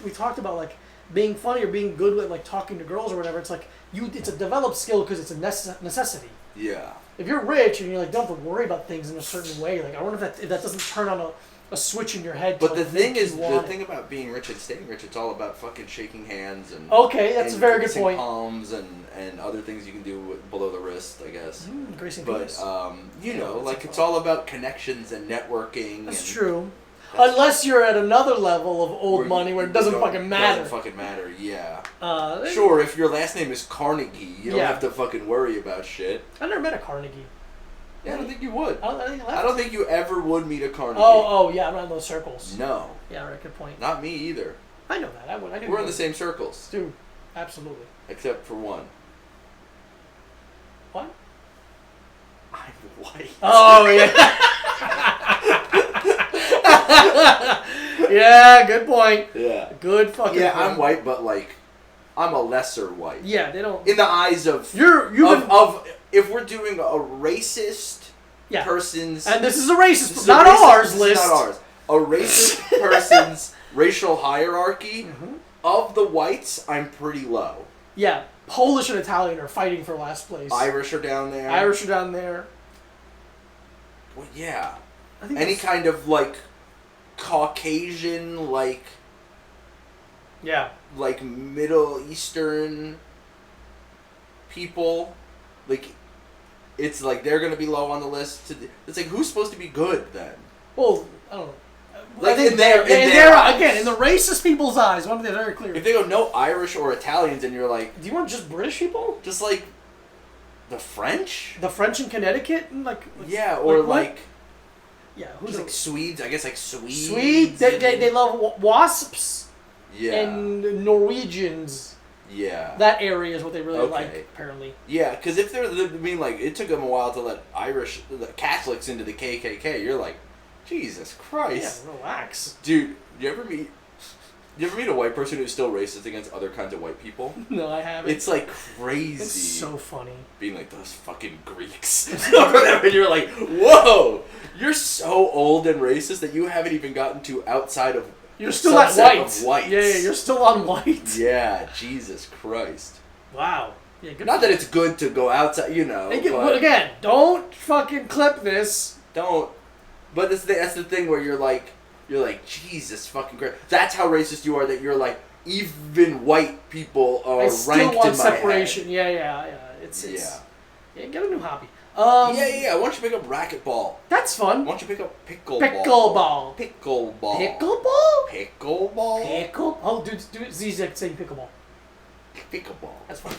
we talked about like being funny or being good with like talking to girls or whatever. It's like it's a developed skill because it's a necessity. Yeah. If you're rich and you're like don't have to worry about things in a certain way, like I wonder if that doesn't turn on a switch in your head. But to, the like, thing is, want the thing about being rich and staying rich, it's all about fucking shaking hands and. Okay, that's and a very good greasing point. Palms and other things you can do below the wrist, I guess. Greasing But penis. you know, that's like a it's all about connections and networking. That's and true. that's- Unless you're at another level of old money where it doesn't fucking matter. Doesn't fucking matter. Yeah. Sure. Sure, if your last name is Carnegie, you don't Yeah. have to fucking worry about shit. I never met a Carnegie. Yeah, I don't think you would. I think I don't think you ever would meet a Carnegie. Oh, yeah, I'm not in those circles. No. Yeah, right, good point. Not me either. I know that. I do. We're in the same circles. Dude, absolutely. Except for one. What? I'm white. Oh, yeah. Yeah, good point. Yeah. Good fucking Yeah, point. I'm white, but like, I'm a lesser white. Yeah, they don't. In the eyes of if we're doing a racist Yeah. person's And this is a racist, this is not a racist- ours this list. is not ours. A racist person's racial hierarchy of the whites, I'm pretty low. Yeah, Polish and Italian are fighting for last place. Irish are down there. Irish are down there. Well, yeah. I think Any that's- kind of like Caucasian, like Yeah. Middle Eastern people, like it's like they're gonna be low on the list. It's like who's supposed to be good then? Well, I don't know. Like I think in their eyes. again, in the racist people's eyes, I want to be very clear. If they go no Irish or Italians, and you're like, Do you want just British people? just like the French, The French in Connecticut? And yeah, or what? like Yeah, just who's like Swedes. I guess like Swedes. Swedes? They love wasps yeah, and Norwegians. yeah, That area is what they really Okay. like, apparently. yeah. Because if they're, I mean, like it took them a while to let the Catholics into the KKK. You're like, Jesus Christ. Yeah, relax. Dude, you ever meet a white person who's still racist against other kinds of white people? No, I haven't. It's like crazy. It's so funny. Being like those fucking Greeks. And you're like, whoa, you're so old and racist that you haven't even gotten to outside of You're the still not subset white. of whites. Yeah, you're still on white. Yeah, Jesus Christ. Wow. Yeah, good Not that it's good to go outside, you know. But again, don't fucking clip this. don't. But that's the thing where you're like, Jesus fucking Christ. That's how racist you are. That you're like, even white people are I ranked still want in my separation. head. Yeah. It's Yeah. Yeah, get a new hobby. Yeah. Why don't you pick up racquetball? That's fun. Why don't you pick up pickleball? Pickleball. Pickleball. Pickleball? Pickleball. Pickle? Oh, dude, Z's like saying pickleball. Pickleball. That's fun.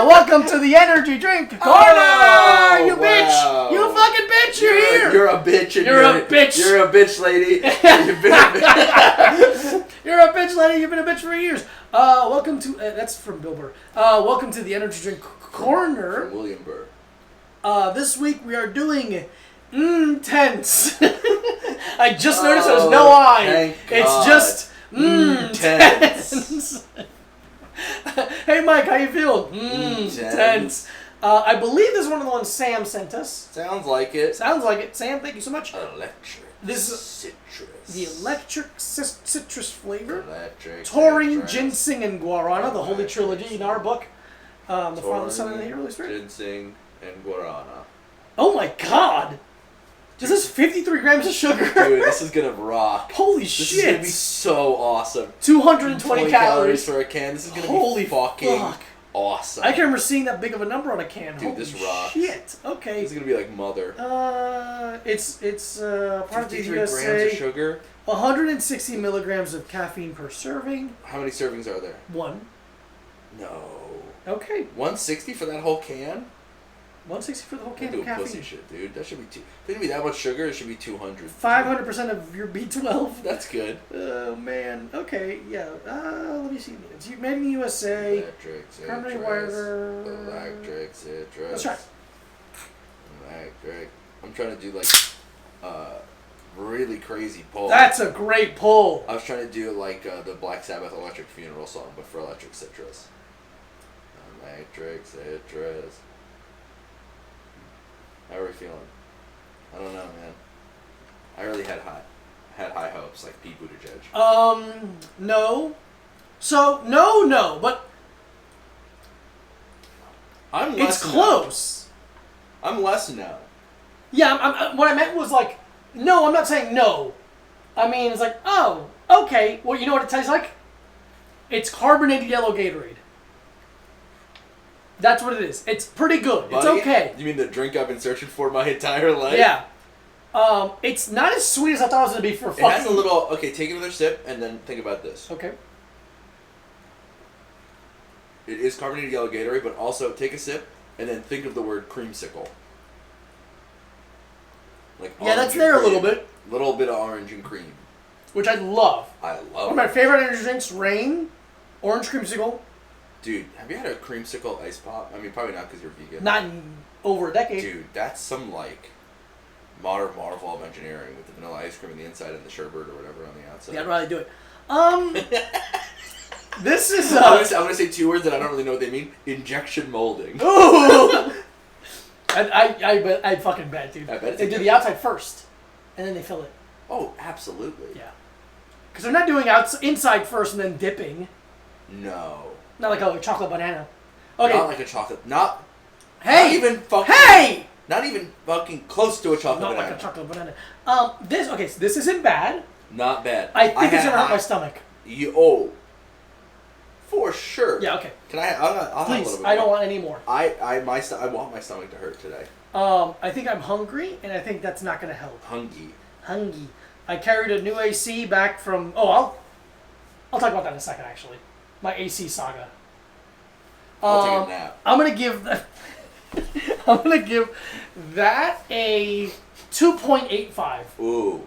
Welcome to the energy drink corner, Oh, you bitch! wow. You fucking bitch! You're here. You're a bitch. And You're a bitch. You're a bitch, lady. You've been a bitch. You're a bitch, lady. You've been a bitch for years. Welcome to that's from Bill Burr. Welcome to the energy drink corner. From William Burr. This week we are doing tense. I just noticed there's no I. Thank It's God. just tense. tense. Hey Mike, how you feeling? Tense. Tense. I believe this is one of the ones Sam sent us. Sounds like it. Sounds like it. Sam, thank you so much. Electric. This is citrus. the electric citrus flavor. Electric. Taurine, citrus. ginseng, and guarana, the holy Electric trilogy in our book. The Father, the Son, and the Taurine, Holy Spirit. Ginseng and guarana. Oh my God! This is 53 grams of sugar. Dude, this is gonna rock. Holy This shit! is gonna be so awesome. 220 calories. for a can. This is gonna Holy be fucking fuck. awesome. I can remember seeing that big of a number on a can. Dude, Holy this rocks. shit. Okay. This is gonna be like Mother. It's part of the 53 grams of USA. sugar. 160 milligrams of caffeine per serving. How many servings are there? 1. No. Okay. 160 for that whole can? 160 for the whole Don't can do of pussy caffeine. shit, dude. That should be too. If it's gonna be that much sugar, it should be 200. 500% of your B12. That's good. Oh man. Okay. Yeah. Let me see. It's made in the USA. Electric Primary citrus. wire. Electric citrus. Let's try. Electric. I'm trying to do like really crazy pull. That's a great pull. I was trying to do like the Black Sabbath Electric Funeral song, but for electric citrus. Electric citrus. How are we feeling? I don't know, man. I really had high hopes, like Pete Buttigieg. No. So no, but I'm less. it's close. Now. I'm less now. Yeah. What I meant was like, no. I'm not saying no. I mean, it's like, oh, okay. Well, you know what it tastes like? It's carbonated yellow Gatorade. That's what it is. It's pretty good. It's Buddy, okay. You mean the drink I've been searching for my entire life? Yeah. It's not as sweet as I thought it was gonna be for fucking. It has a little. Okay, take another sip and then think about this. Okay. It is carbonated yellow Gatorade, but also take a sip and then think of the word creamsicle. Like Yeah, that's orange and there a cream. little bit, Little bit of orange and cream. which I love. I One love of my it. favorite energy drinks: Rain, Orange Creamsicle. Dude, have you had a creamsicle ice pop? I mean, probably not because you're vegan. Not in over a decade. Dude, that's some like modern marvel of engineering with the vanilla ice cream on the inside and the sherbet or whatever on the outside. Yeah, I'd rather do it. This is I'm gonna say 2 words that I don't really know what they mean. Injection molding. Ooh. I'd fucking bet, dude. I bet it's They do the injection. outside first, and then they fill it. Oh, absolutely. Yeah. Because they're not doing inside first and then dipping. No. Not like a chocolate banana. Okay. Not like a chocolate. Not Hey. even fucking. Hey. Not even fucking close to a chocolate Not banana. like a chocolate banana. So this isn't bad. Not bad. I think it's had gonna hurt my high- stomach. for sure. Yeah. Okay. Can I? I'll have a Please. little bit I don't more. want any more. I want my stomach to hurt today. I think I'm hungry, and I think that's not gonna help. Hungry. I carried a new AC back from. Oh, I'll talk about that in a second. Actually, my AC saga. I'll take a nap. I'm gonna give that a 2.85. Ooh.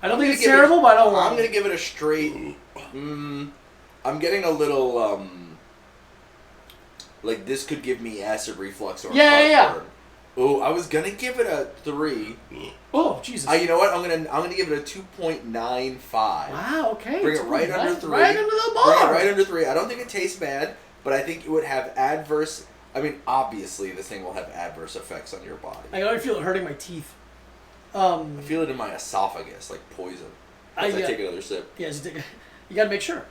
I don't I'm think gonna it's give terrible, it, but I don't want I'm gonna give it a straight. I'm getting a little like this could give me acid reflux or Yeah. heartburn. Ooh, I was gonna give it a 3. Oh, Jesus. You know what? I'm gonna give it a 2.95. Wow, okay. Bring it right under 3. Right under the bar. Bring it right under 3. I don't think it tastes bad, but I think it would have adverse. I mean, obviously, this thing will have adverse effects on your body. I already feel it hurting my teeth. I feel it in my esophagus, like poison. As I take another sip. Yeah, you gotta make sure.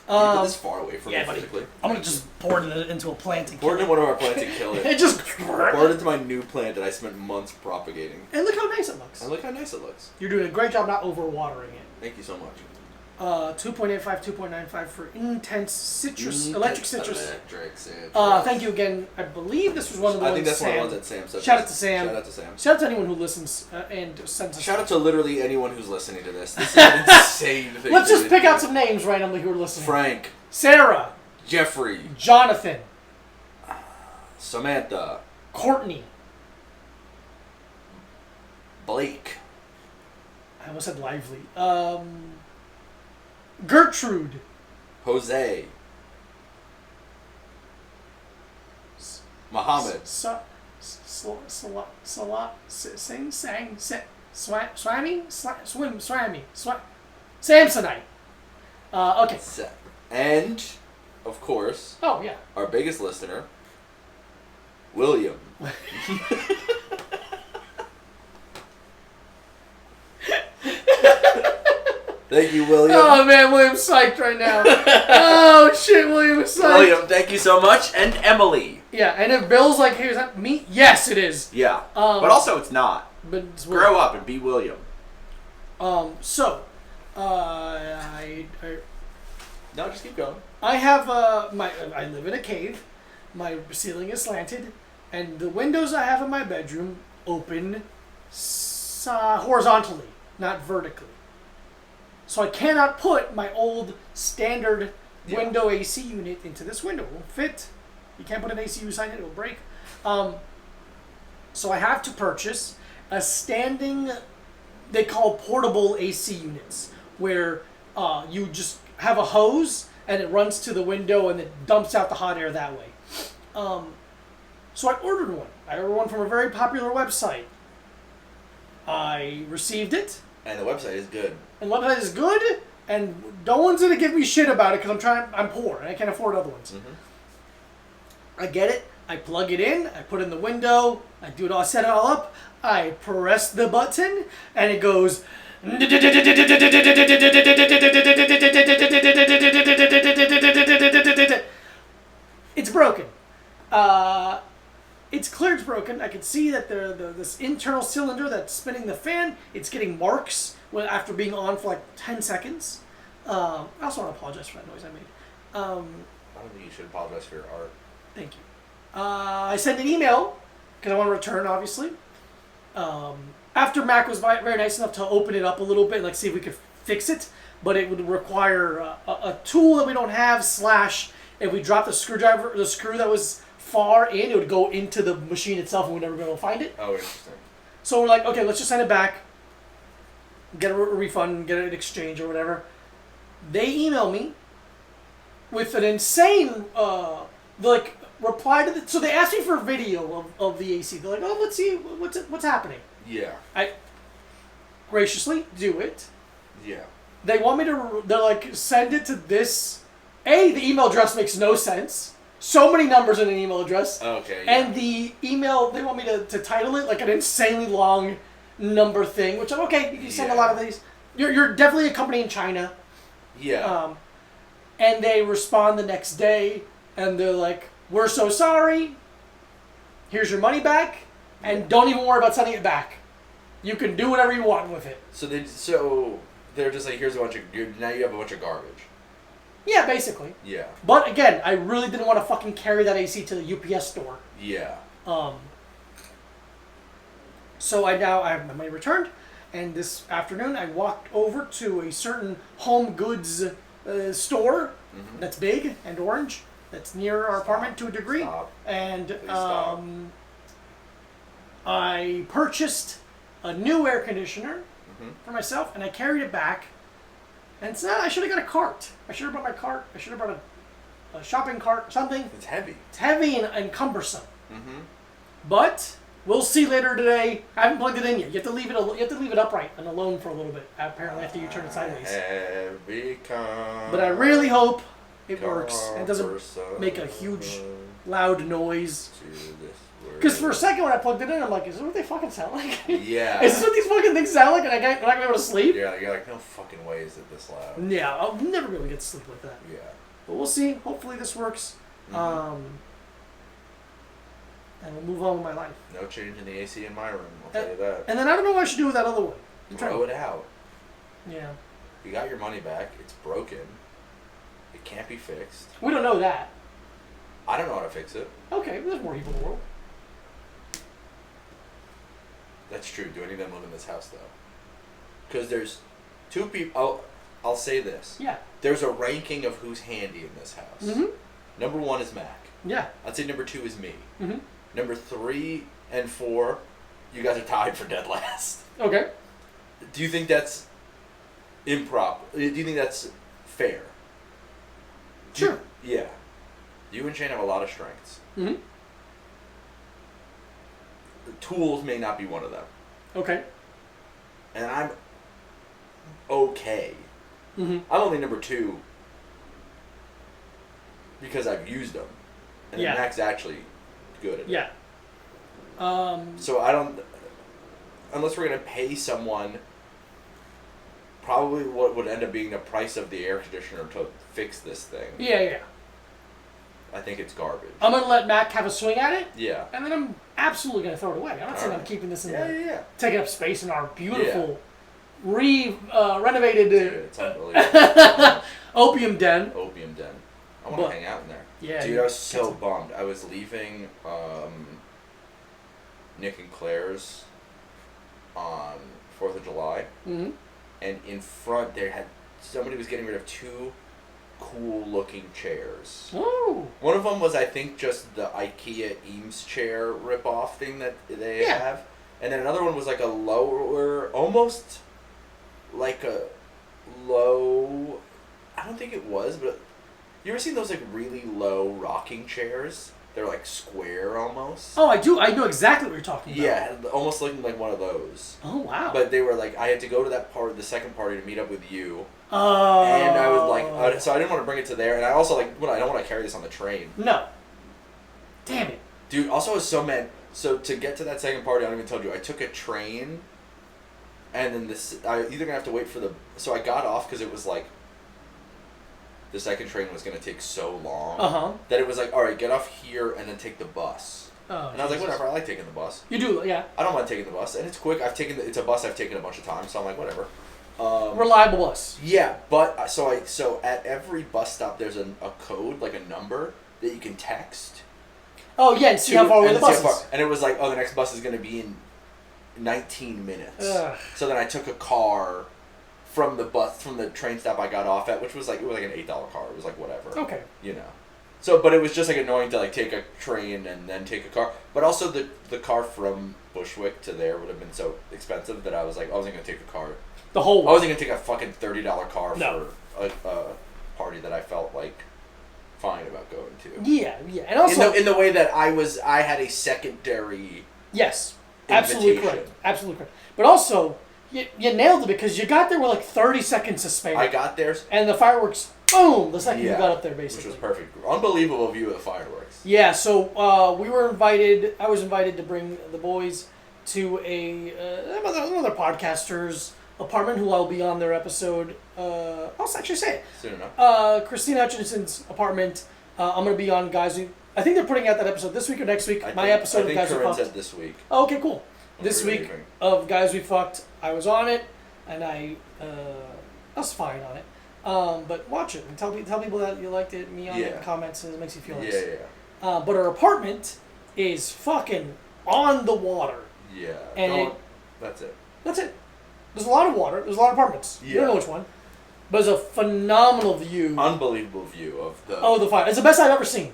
You put this far away from me buddy. physically. I'm gonna just pour it into a plant and Pour kill it in one of our plants and kill it. it. It just. Pour it into my new plant that I spent months propagating. And look how nice it looks. And look how nice it looks. You're doing a great job not overwatering it. Thank you so much. 2.85, 2.95 for intense citrus, electric citrus. Electric citrus. Thank you again. I believe this was one of the I ones think that's Sam. one of the ones that Sam said. Shout out to Sam. Shout out to Sam. Shout out to anyone who listens and sends us. Shout out to literally anyone who's listening to this. This is an insane thing. Let's just pick out some names randomly who are listening. Frank, Sarah, Jeffrey, Jonathan, Samantha, Courtney. Blake, I almost said Lively. Gertrude. Jose, Muhammad, Samsonite. Okay. and of course, Oh yeah. our biggest listener, William. Thank you, William. Oh man, William's psyched right now. Oh shit, William is psyched. William, thank you so much. And Emily. Yeah, and if Bill's like, "Hey, is that me?" Yes, it is. Yeah. But also, it's not. But it's Grow up and be William. So, I No, just keep going. I have I live in a cave. My ceiling is slanted, and the windows I have in my bedroom open horizontally, not vertically. So I cannot put my old standard window AC unit into this window. It won't fit. You can't put an AC inside it; it'll break. So I have to purchase a standing. They call portable AC units, where you just have a hose and it runs to the window and it dumps out the hot air that way. So I ordered one. I ordered one from a very popular website. I received it. And the website is good. And the website is good, and no one's gonna give me shit about it because I'm poor and I can't afford other ones. I get it. I plug it in. I put it in the window. I do it all. I set it all up. I press the button, and it goes. It's broken. It's clear it's broken. I can see that this internal cylinder that's spinning the fan, it's getting marks after being on for like 10 seconds. I also want to apologize for that noise I made. I don't think you should apologize for your art. Thank you. I sent an email because I want to return, obviously. After Mac was very nice enough to open it up a little bit, like see if we could fix it, but it would require a tool that we don't have. / if we drop the screw that was far in, it would go into the machine itself, and we'd never be able to find it. Oh, interesting. So we're like, okay, let's just send it back, get a refund, get an exchange or whatever. They email me with an insane reply to so they asked me for a video of the AC. They're like, oh, let's see what's happening. Yeah. I graciously do it. Yeah. They want me to. They're like, send it to this. The email address makes no sense. So many numbers in an email address. Okay. Yeah. And the email, they want me to title it like an insanely long number thing, which I'm okay. You send a lot of these. You're definitely a company in China. Yeah. And they respond the next day, and they're like, we're so sorry. Here's your money back, and don't even worry about sending it back. You can do whatever you want with it. So they're just like, here's a bunch of now you have a bunch of garbage. Yeah, basically. Yeah. But again, I really didn't want to fucking carry that AC to the UPS store. Yeah. So I have my money returned, and this afternoon I walked over to a certain home goods store that's big and orange. That's near our apartment to a degree. Stop. And I purchased a new air conditioner for myself, and I carried it back. And I should have got a cart. I should have brought my cart. I should have brought a shopping cart or something. It's heavy. It's heavy and cumbersome. But we'll see later today. I haven't plugged it in yet. You have to leave it upright and alone for a little bit. Apparently, after you turn it sideways. Heavy But I really hope it works and doesn't make a huge, loud noise. Because for a second when I plugged it in, I'm like, is this what they fucking sound like? Yeah. Is this what these fucking things sound like, and I'm not gonna be able to sleep? Yeah, you're like, no fucking way is it this loud. Yeah, I'll never be able to get to sleep like that. Yeah. But we'll see. Hopefully this works. And we'll move on with my life. No change in the AC in my room, I'll tell you that. And then I don't know what I should do with that other one. Throw it out. Yeah. You got your money back. It's broken. It can't be fixed. We don't know that. I don't know how to fix it. Okay, there's more people in the world. That's true. Do any of them live in this house, though? Because there's two people. I'll say this. Yeah. There's a ranking of who's handy in this house. Number 1 is Mac. Yeah. I'd say number 2 is me. Number 3 and 4, you guys are tied for dead last. Okay. Do you think that's improper? Do you think that's fair? Sure. Yeah. You and Shane have a lot of strengths. The tools may not be one of them. Okay. And I'm okay. I'm only number 2 because I've used them. And Mac's actually good at it. Yeah. So I don't... Unless we're going to pay someone probably what would end up being the price of the air conditioner to fix this thing. Yeah. I think it's garbage. I'm going to let Mac have a swing at it. Yeah. And then I'm absolutely going to throw it away. I'm not saying I'm keeping this in taking up space in our beautiful, renovated Dude, it's unbelievable. opium den. Opium den. I want to hang out in there. Yeah, dude, I was so bummed. I was leaving Nick and Claire's on 4th of July, Mm-hmm. and in front somebody was getting rid of 2 cool looking chairs. Oh. One of them was, I think, just the IKEA Eames chair rip-off thing that they have. And then another one was like a lower, almost like a low, I don't think it was, but you ever seen those like really low rocking chairs? They're like square almost. Oh, I do. I know exactly what you're talking about. Yeah, almost looking like one of those. Oh, wow. But they were like, I had to go to the second party to meet up with you. Oh. And I was like, so I didn't want to bring it to there. And I also I don't want to carry this on the train. No. Damn it. Dude, also I was so mad. So to get to that second party, I don't even told you, I took a train. And then I either going to have to wait for so I got off because it was like, the second train was going to take so long that it was like, all right, get off here and then take the bus. Oh, and I was like, whatever, I like taking the bus. You do, yeah. I don't mind taking the bus, and it's quick. It's a bus I've taken a bunch of times, so I'm like, whatever. Reliable bus. Yeah, but so at every bus stop there's a code, like a number that you can text. Oh yeah, and see how far away the bus is. And it was like, oh, the next bus is going to be in 19 minutes. Ugh. So then I took a car from the train stop I got off at, which was like, it was like an $8 car. It was like whatever. Okay. You know. So, but it was just like annoying to like take a train and then take a car. But also the car from Bushwick to there would have been so expensive that I was like, I wasn't going to take a car. The whole way. I wasn't going to take a fucking $30 car No. for a party that I felt like fine about going to. Yeah, yeah. And also in the way that I had a secondary yes. Absolutely invitation. correct. Absolutely correct. But also you nailed it because you got there with like 30 seconds to spare. I got there. And the fireworks, boom, the second you got up there, basically. Which was perfect. Unbelievable view of the fireworks. Yeah, so I was invited to bring the boys to another podcaster's apartment who I'll be on their episode. I'll actually say it. Soon enough. Christina Hutchinson's apartment. I'm going to be on Guys Who... I think they're putting out that episode this week or next week. My episode of Guys Who Fucked. said this week. Oh, okay, cool. This week of Guys We Fucked, I was on it, and I was fine on it. But watch it and tell people that you liked it. Me on it in the comments, and it makes you feel nice. Yeah. But our apartment is fucking on the water. Yeah. And that's it. That's it. There's a lot of water. There's a lot of apartments. You don't know which one. But it's a phenomenal view. Unbelievable view of the fire. It's the best I've ever seen.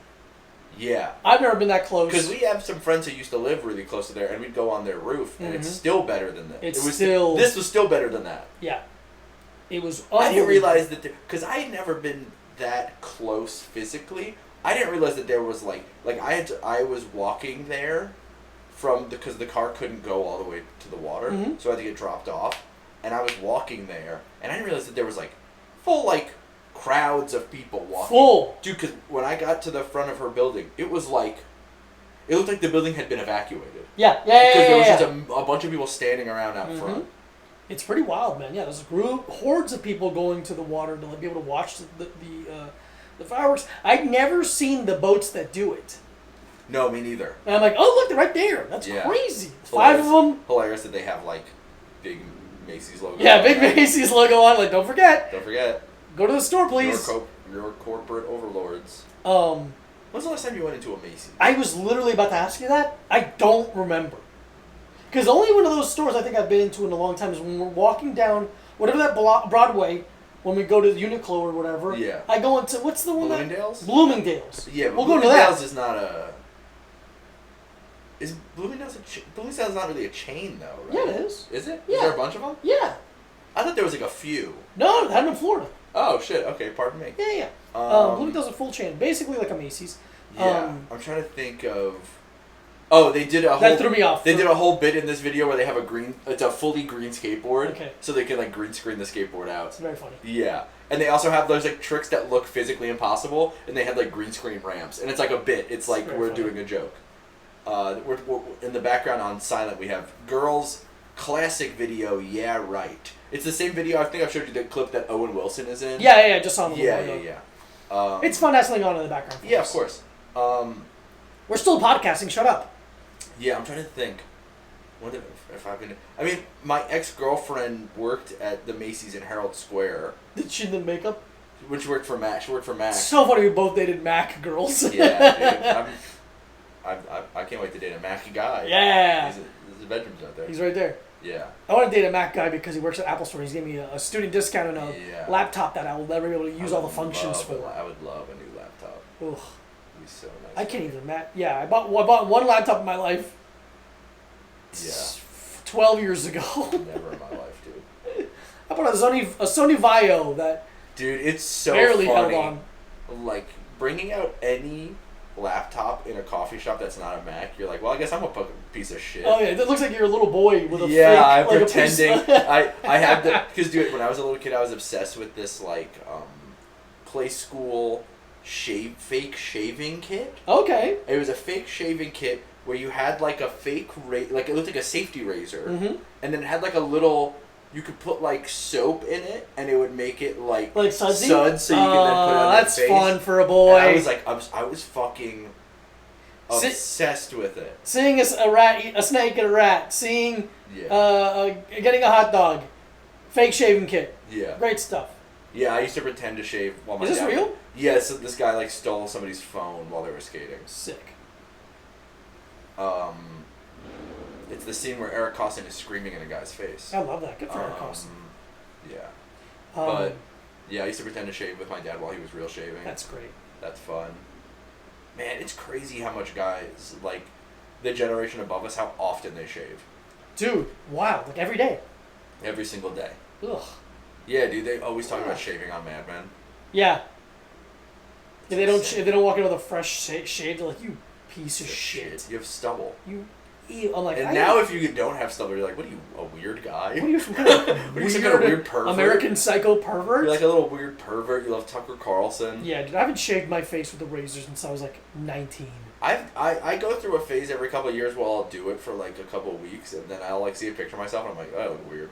Yeah. I've never been that close. Because we have some friends who used to live really close to there, and we'd go on their roof, and it's still better than that. This was still better than that. Yeah. It was I didn't realize that, because I had never been that close physically. I didn't realize that there was I was walking there because the car couldn't go all the way to the water, so I had to get dropped off, and I was walking there, and I didn't realize that there was full crowds of people walking. Full. Dude, because when I got to the front of her building, it was it looked like the building had been evacuated. Yeah. Because there was just a bunch of people standing around out front. It's pretty wild, man. Yeah, there's hordes of people going to the water to be able to watch the fireworks. I'd never seen the boats that do it. No, me neither. And I'm like, oh, look, they're right there. That's crazy. Hilarious. 5 of them. Hilarious that they have, big Macy's logo. Yeah, big Macy's logo on. Don't forget. Don't forget. Go to the store, please. Your corporate overlords. When's the last time you went into a Macy's? I was literally about to ask you that. I don't remember. Because only one of those stores I think I've been into in a long time is when we're walking down, whatever that Broadway, when we go to the Uniqlo or whatever. Yeah. I go into, what's the one Bloomingdale's? Bloomingdale's. Yeah, but we'll Bloomingdale's go to that. is not a... Is Bloomingdale's Bloomingdale's not really a chain, though, right? Yeah, it is. Is it? Yeah. Is there a bunch of them? Yeah. I thought there was a few. No, I'm in Florida. Oh, shit. Okay, pardon me. Yeah. Bloomingdale's a full chain. Basically like a Macy's. Yeah. I'm trying to think of... Oh, they did a whole... That threw me off. They did a whole bit in this video where they have it's a fully green skateboard. Okay. So they can, green screen the skateboard out. It's very funny. Yeah. And they also have those, tricks that look physically impossible, and they had, green screen ramps. And it's a bit. It's we're funny. doing a joke. We're in the background on silent, we have Girls classic video, Yeah Right. It's the same video, I think I've showed you the clip that Owen Wilson is in. Yeah, just on the Yeah. it's fun wrestling on in the background. Yeah, of course. We're still podcasting, shut up. Yeah, I'm trying to think. If I've been... I mean, my ex-girlfriend worked at the Macy's in Herald Square. Did she do the makeup? Which worked for Mac. She worked for Mac. So funny we both dated Mac girls. Yeah, dude. I can't wait to date a Mac guy. Yeah. His bedroom's out there. He's right there. Yeah. I want to date a Mac guy because he works at Apple Store. He's giving me a student discount and a Yeah. laptop that I will never be able to use all the functions for. I would love a new laptop. Ugh. It'd be so nice. I can't even imagine. Yeah, I bought one laptop in my life. Yeah. 12 years ago. Never in my life, dude. I bought a Sony Vaio that Dude, it's so barely funny. held on. Like, bringing out any laptop in a coffee shop that's not a Mac, you're like, well, I guess I'm a fucking piece of shit. Oh yeah, it looks like you're a little boy with a yeah, fake, I'm like pretending. A piece I had the because dude, when I was a little kid, I was obsessed with this like play school fake shaving kit. Okay. It was a fake shaving kit where you had like a fake like it looked like a safety razor, and then it had like a little. You could put like soap in it, and it would make it like sudsy? suds, so you can then put it on that's your face. fun for a boy. And I was like, I was fucking obsessed with it. Seeing a snake and a rat. Seeing getting a hot dog. Fake shaving kit. Yeah. Great stuff. Yeah, I used to pretend to shave while my Is this dad. real? Yeah, so this guy like stole somebody's phone while they were skating. Sick. It's the scene where Eric Costin is screaming in a guy's face. I love that. Good for Eric Costin. Yeah. But yeah, I used to pretend to shave with my dad while he was real shaving. That's great. That's fun. Man, it's crazy how much guys like the generation above us how often they shave. Dude, wow! Like every day. Every single day. Ugh. Yeah, dude. They always talk about shaving on Mad Men. Yeah. If they don't walk in with a fresh shave, they're like, you piece of shit. You have stubble. You ew. I'm like, and now if you don't have stubble, you're like, what are you, a weird guy? What are you, some kind of what are you, some kind of weird pervert? American Psycho pervert? You're like a little weird pervert. You love Tucker Carlson. Yeah, dude, I haven't shaved my face with a razor since I was like 19. I go through a phase every couple of years where I'll do it for like a couple of weeks, and then I'll like see a picture of myself, and I'm like, oh, I look weird.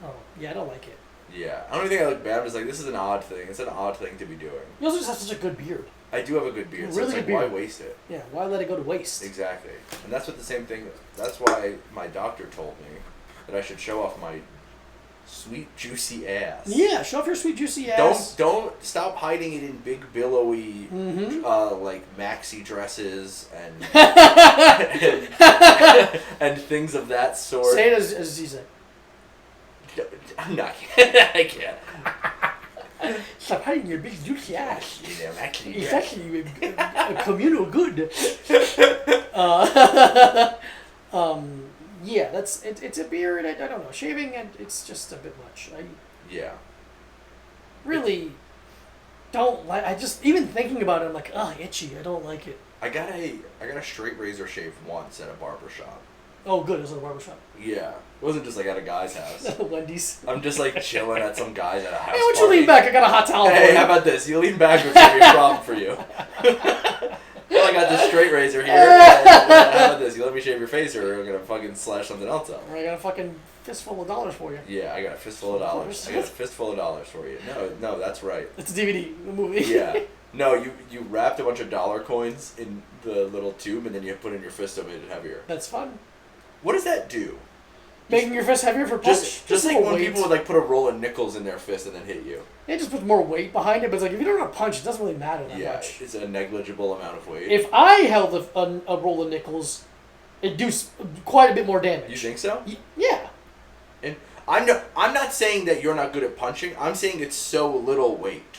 Oh, yeah, I don't like it. Yeah, I don't even think I look bad. I'm just like, this is an odd thing. It's an odd thing to be doing. You also just have such a good beard. I do have a good beard, so Really it's like, good why beard. waste it? Yeah, why let it go to waste? Exactly. And that's what the same thing, that's why my doctor told me that I should show off my sweet, juicy ass. Yeah, show off your sweet, juicy ass. Don't stop hiding it in big, billowy, like maxi dresses and and things of that sort. Say it as he said. I'm not. I can't. Stop hiding your big, juicy ass. Yeah, maxi It's dress. actually a communal good. Yeah, it's a beard. I don't know. Shaving, it's just a bit much. Yeah. Really don't like. I just even thinking about it, I'm like, oh, itchy. I don't like it. I got a straight razor shave once at a barber shop. Oh, good. It was at a barbershop. Yeah. It wasn't just like at a guy's house. Wendy's. I'm just like chilling at some guys at a house Hey, why don't you party. lean back? I got a hot towel for Hey, you. how about this? You lean backwards, it'll be a problem for you. Well, I got this straight razor here. How about this? You let me shave your face, or I'm gonna fucking slash something else up. Or I got a fucking fistful of dollars for you. Yeah, I got a fistful of dollars. I got a fistful of dollars for you. No, that's right. It's a DVD, the movie. Yeah. No, you wrapped a bunch of dollar coins in the little tube, and then you put in your fist to make it heavier. That's fun. What does that do? Making your fist heavier for punch. Just like more when weight. people would like put a roll of nickels in their fist and then hit you. It just puts more weight behind it, but it's like if you don't have a punch, it doesn't really matter that Yeah, much. it's a negligible amount of weight. If I held a roll of nickels, it'd do quite a bit more damage. You think so? Yeah. And I'm not saying that you're not good at punching. I'm saying it's so little weight.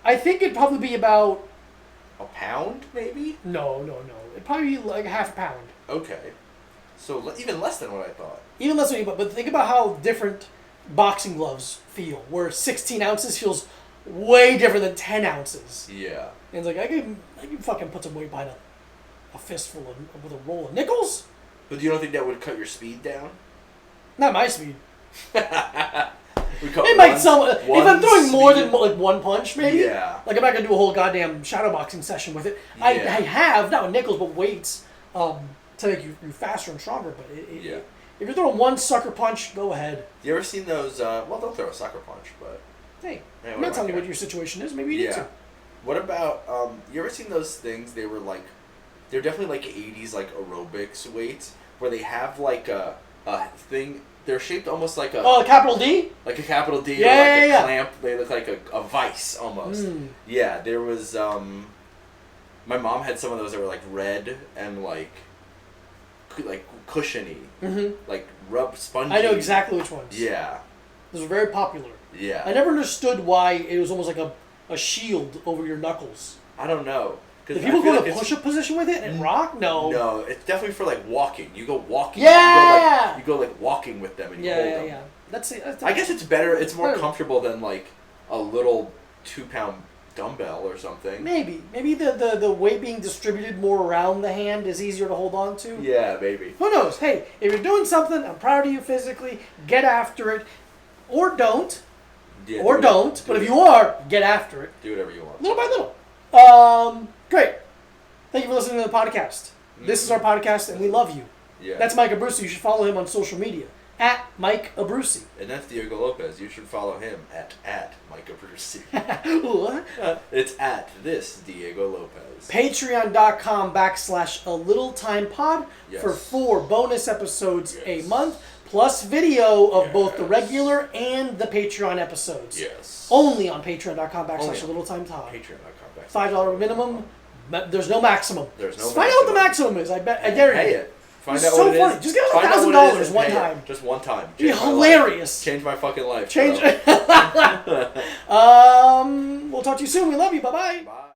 I think it'd probably be about... A pound, maybe? No. It'd probably be like half a pound. Okay. So even less than what I thought. Even less than you, but think about how different boxing gloves feel, where 16 ounces feels way different than 10 ounces. Yeah. And it's like, I can fucking put some weight behind a fistful with a roll of nickels? But you don't think that would cut your speed down? Not my speed. It It might some if I'm throwing more than like one punch, maybe. Yeah. Like I'm not gonna do a whole goddamn shadow boxing session with it. Yeah. I have not with nickels, but weights to make you faster and stronger. But Yeah. If you're throwing one sucker punch, go ahead. You ever seen those? Well, don't throw a sucker punch, but Hey, Yeah, I'm what not telling do you I what your situation is. Maybe you need to. What about you ever seen those things? They were like, they're definitely like 80s like aerobics weights where they have like a thing they're shaped almost like a Oh, capital D? like a capital D Yeah, or like yeah, a yeah. clamp. They look like a vice almost. Mm. Yeah, there was my mom had some of those that were like red and like cushiony, like rub spongy. I know exactly which ones. Yeah, Those were very popular. yeah. I never understood why it was almost like a shield over your knuckles. I don't know. Did I people feel go like to it's- push-up position with it and rock? No. No, it's definitely for like walking. You go walking. Yeah! You go like walking with them and you Yeah, hold yeah, them. yeah. That's it. I guess it's better. It's more Better. comfortable than like a little 2-pound dumbbell or something. Maybe the weight being distributed more around the hand is easier to hold on to. Yeah, maybe. Who knows? Hey, if you're doing something, I'm proud of you physically. Get after it, or don't, Yeah, or do don't. it- But do if it- you are, get after it, do whatever you want. little by little. Great. Thank you for listening to the podcast. This is our podcast, and we love you. Yeah. That's Mike Abruzzi. You should follow him on social media at Mike Abruzzi. And that's Diego Lopez. You should follow him at Mike Abruzzi. What? It's at this Diego Lopez. Patreon.com/a little time pod for Yes. 4 bonus episodes a Yes. month, plus video of both the Yes. regular and the Patreon episodes. Yes. Only on Patreon.com Only /a on little time pod. Patreon.com. $5 minimum. There's no maximum. There's no Find out what the maximum. maximum is. I dare Pay you. it. Find It's out so what it funny. is. Just give us Find out what it is $1,000 and one pay it. time. Just one time. Be Change my life. hilarious. Change my fucking life. Change. bro. We'll talk to you soon. We love you. Bye bye. Bye.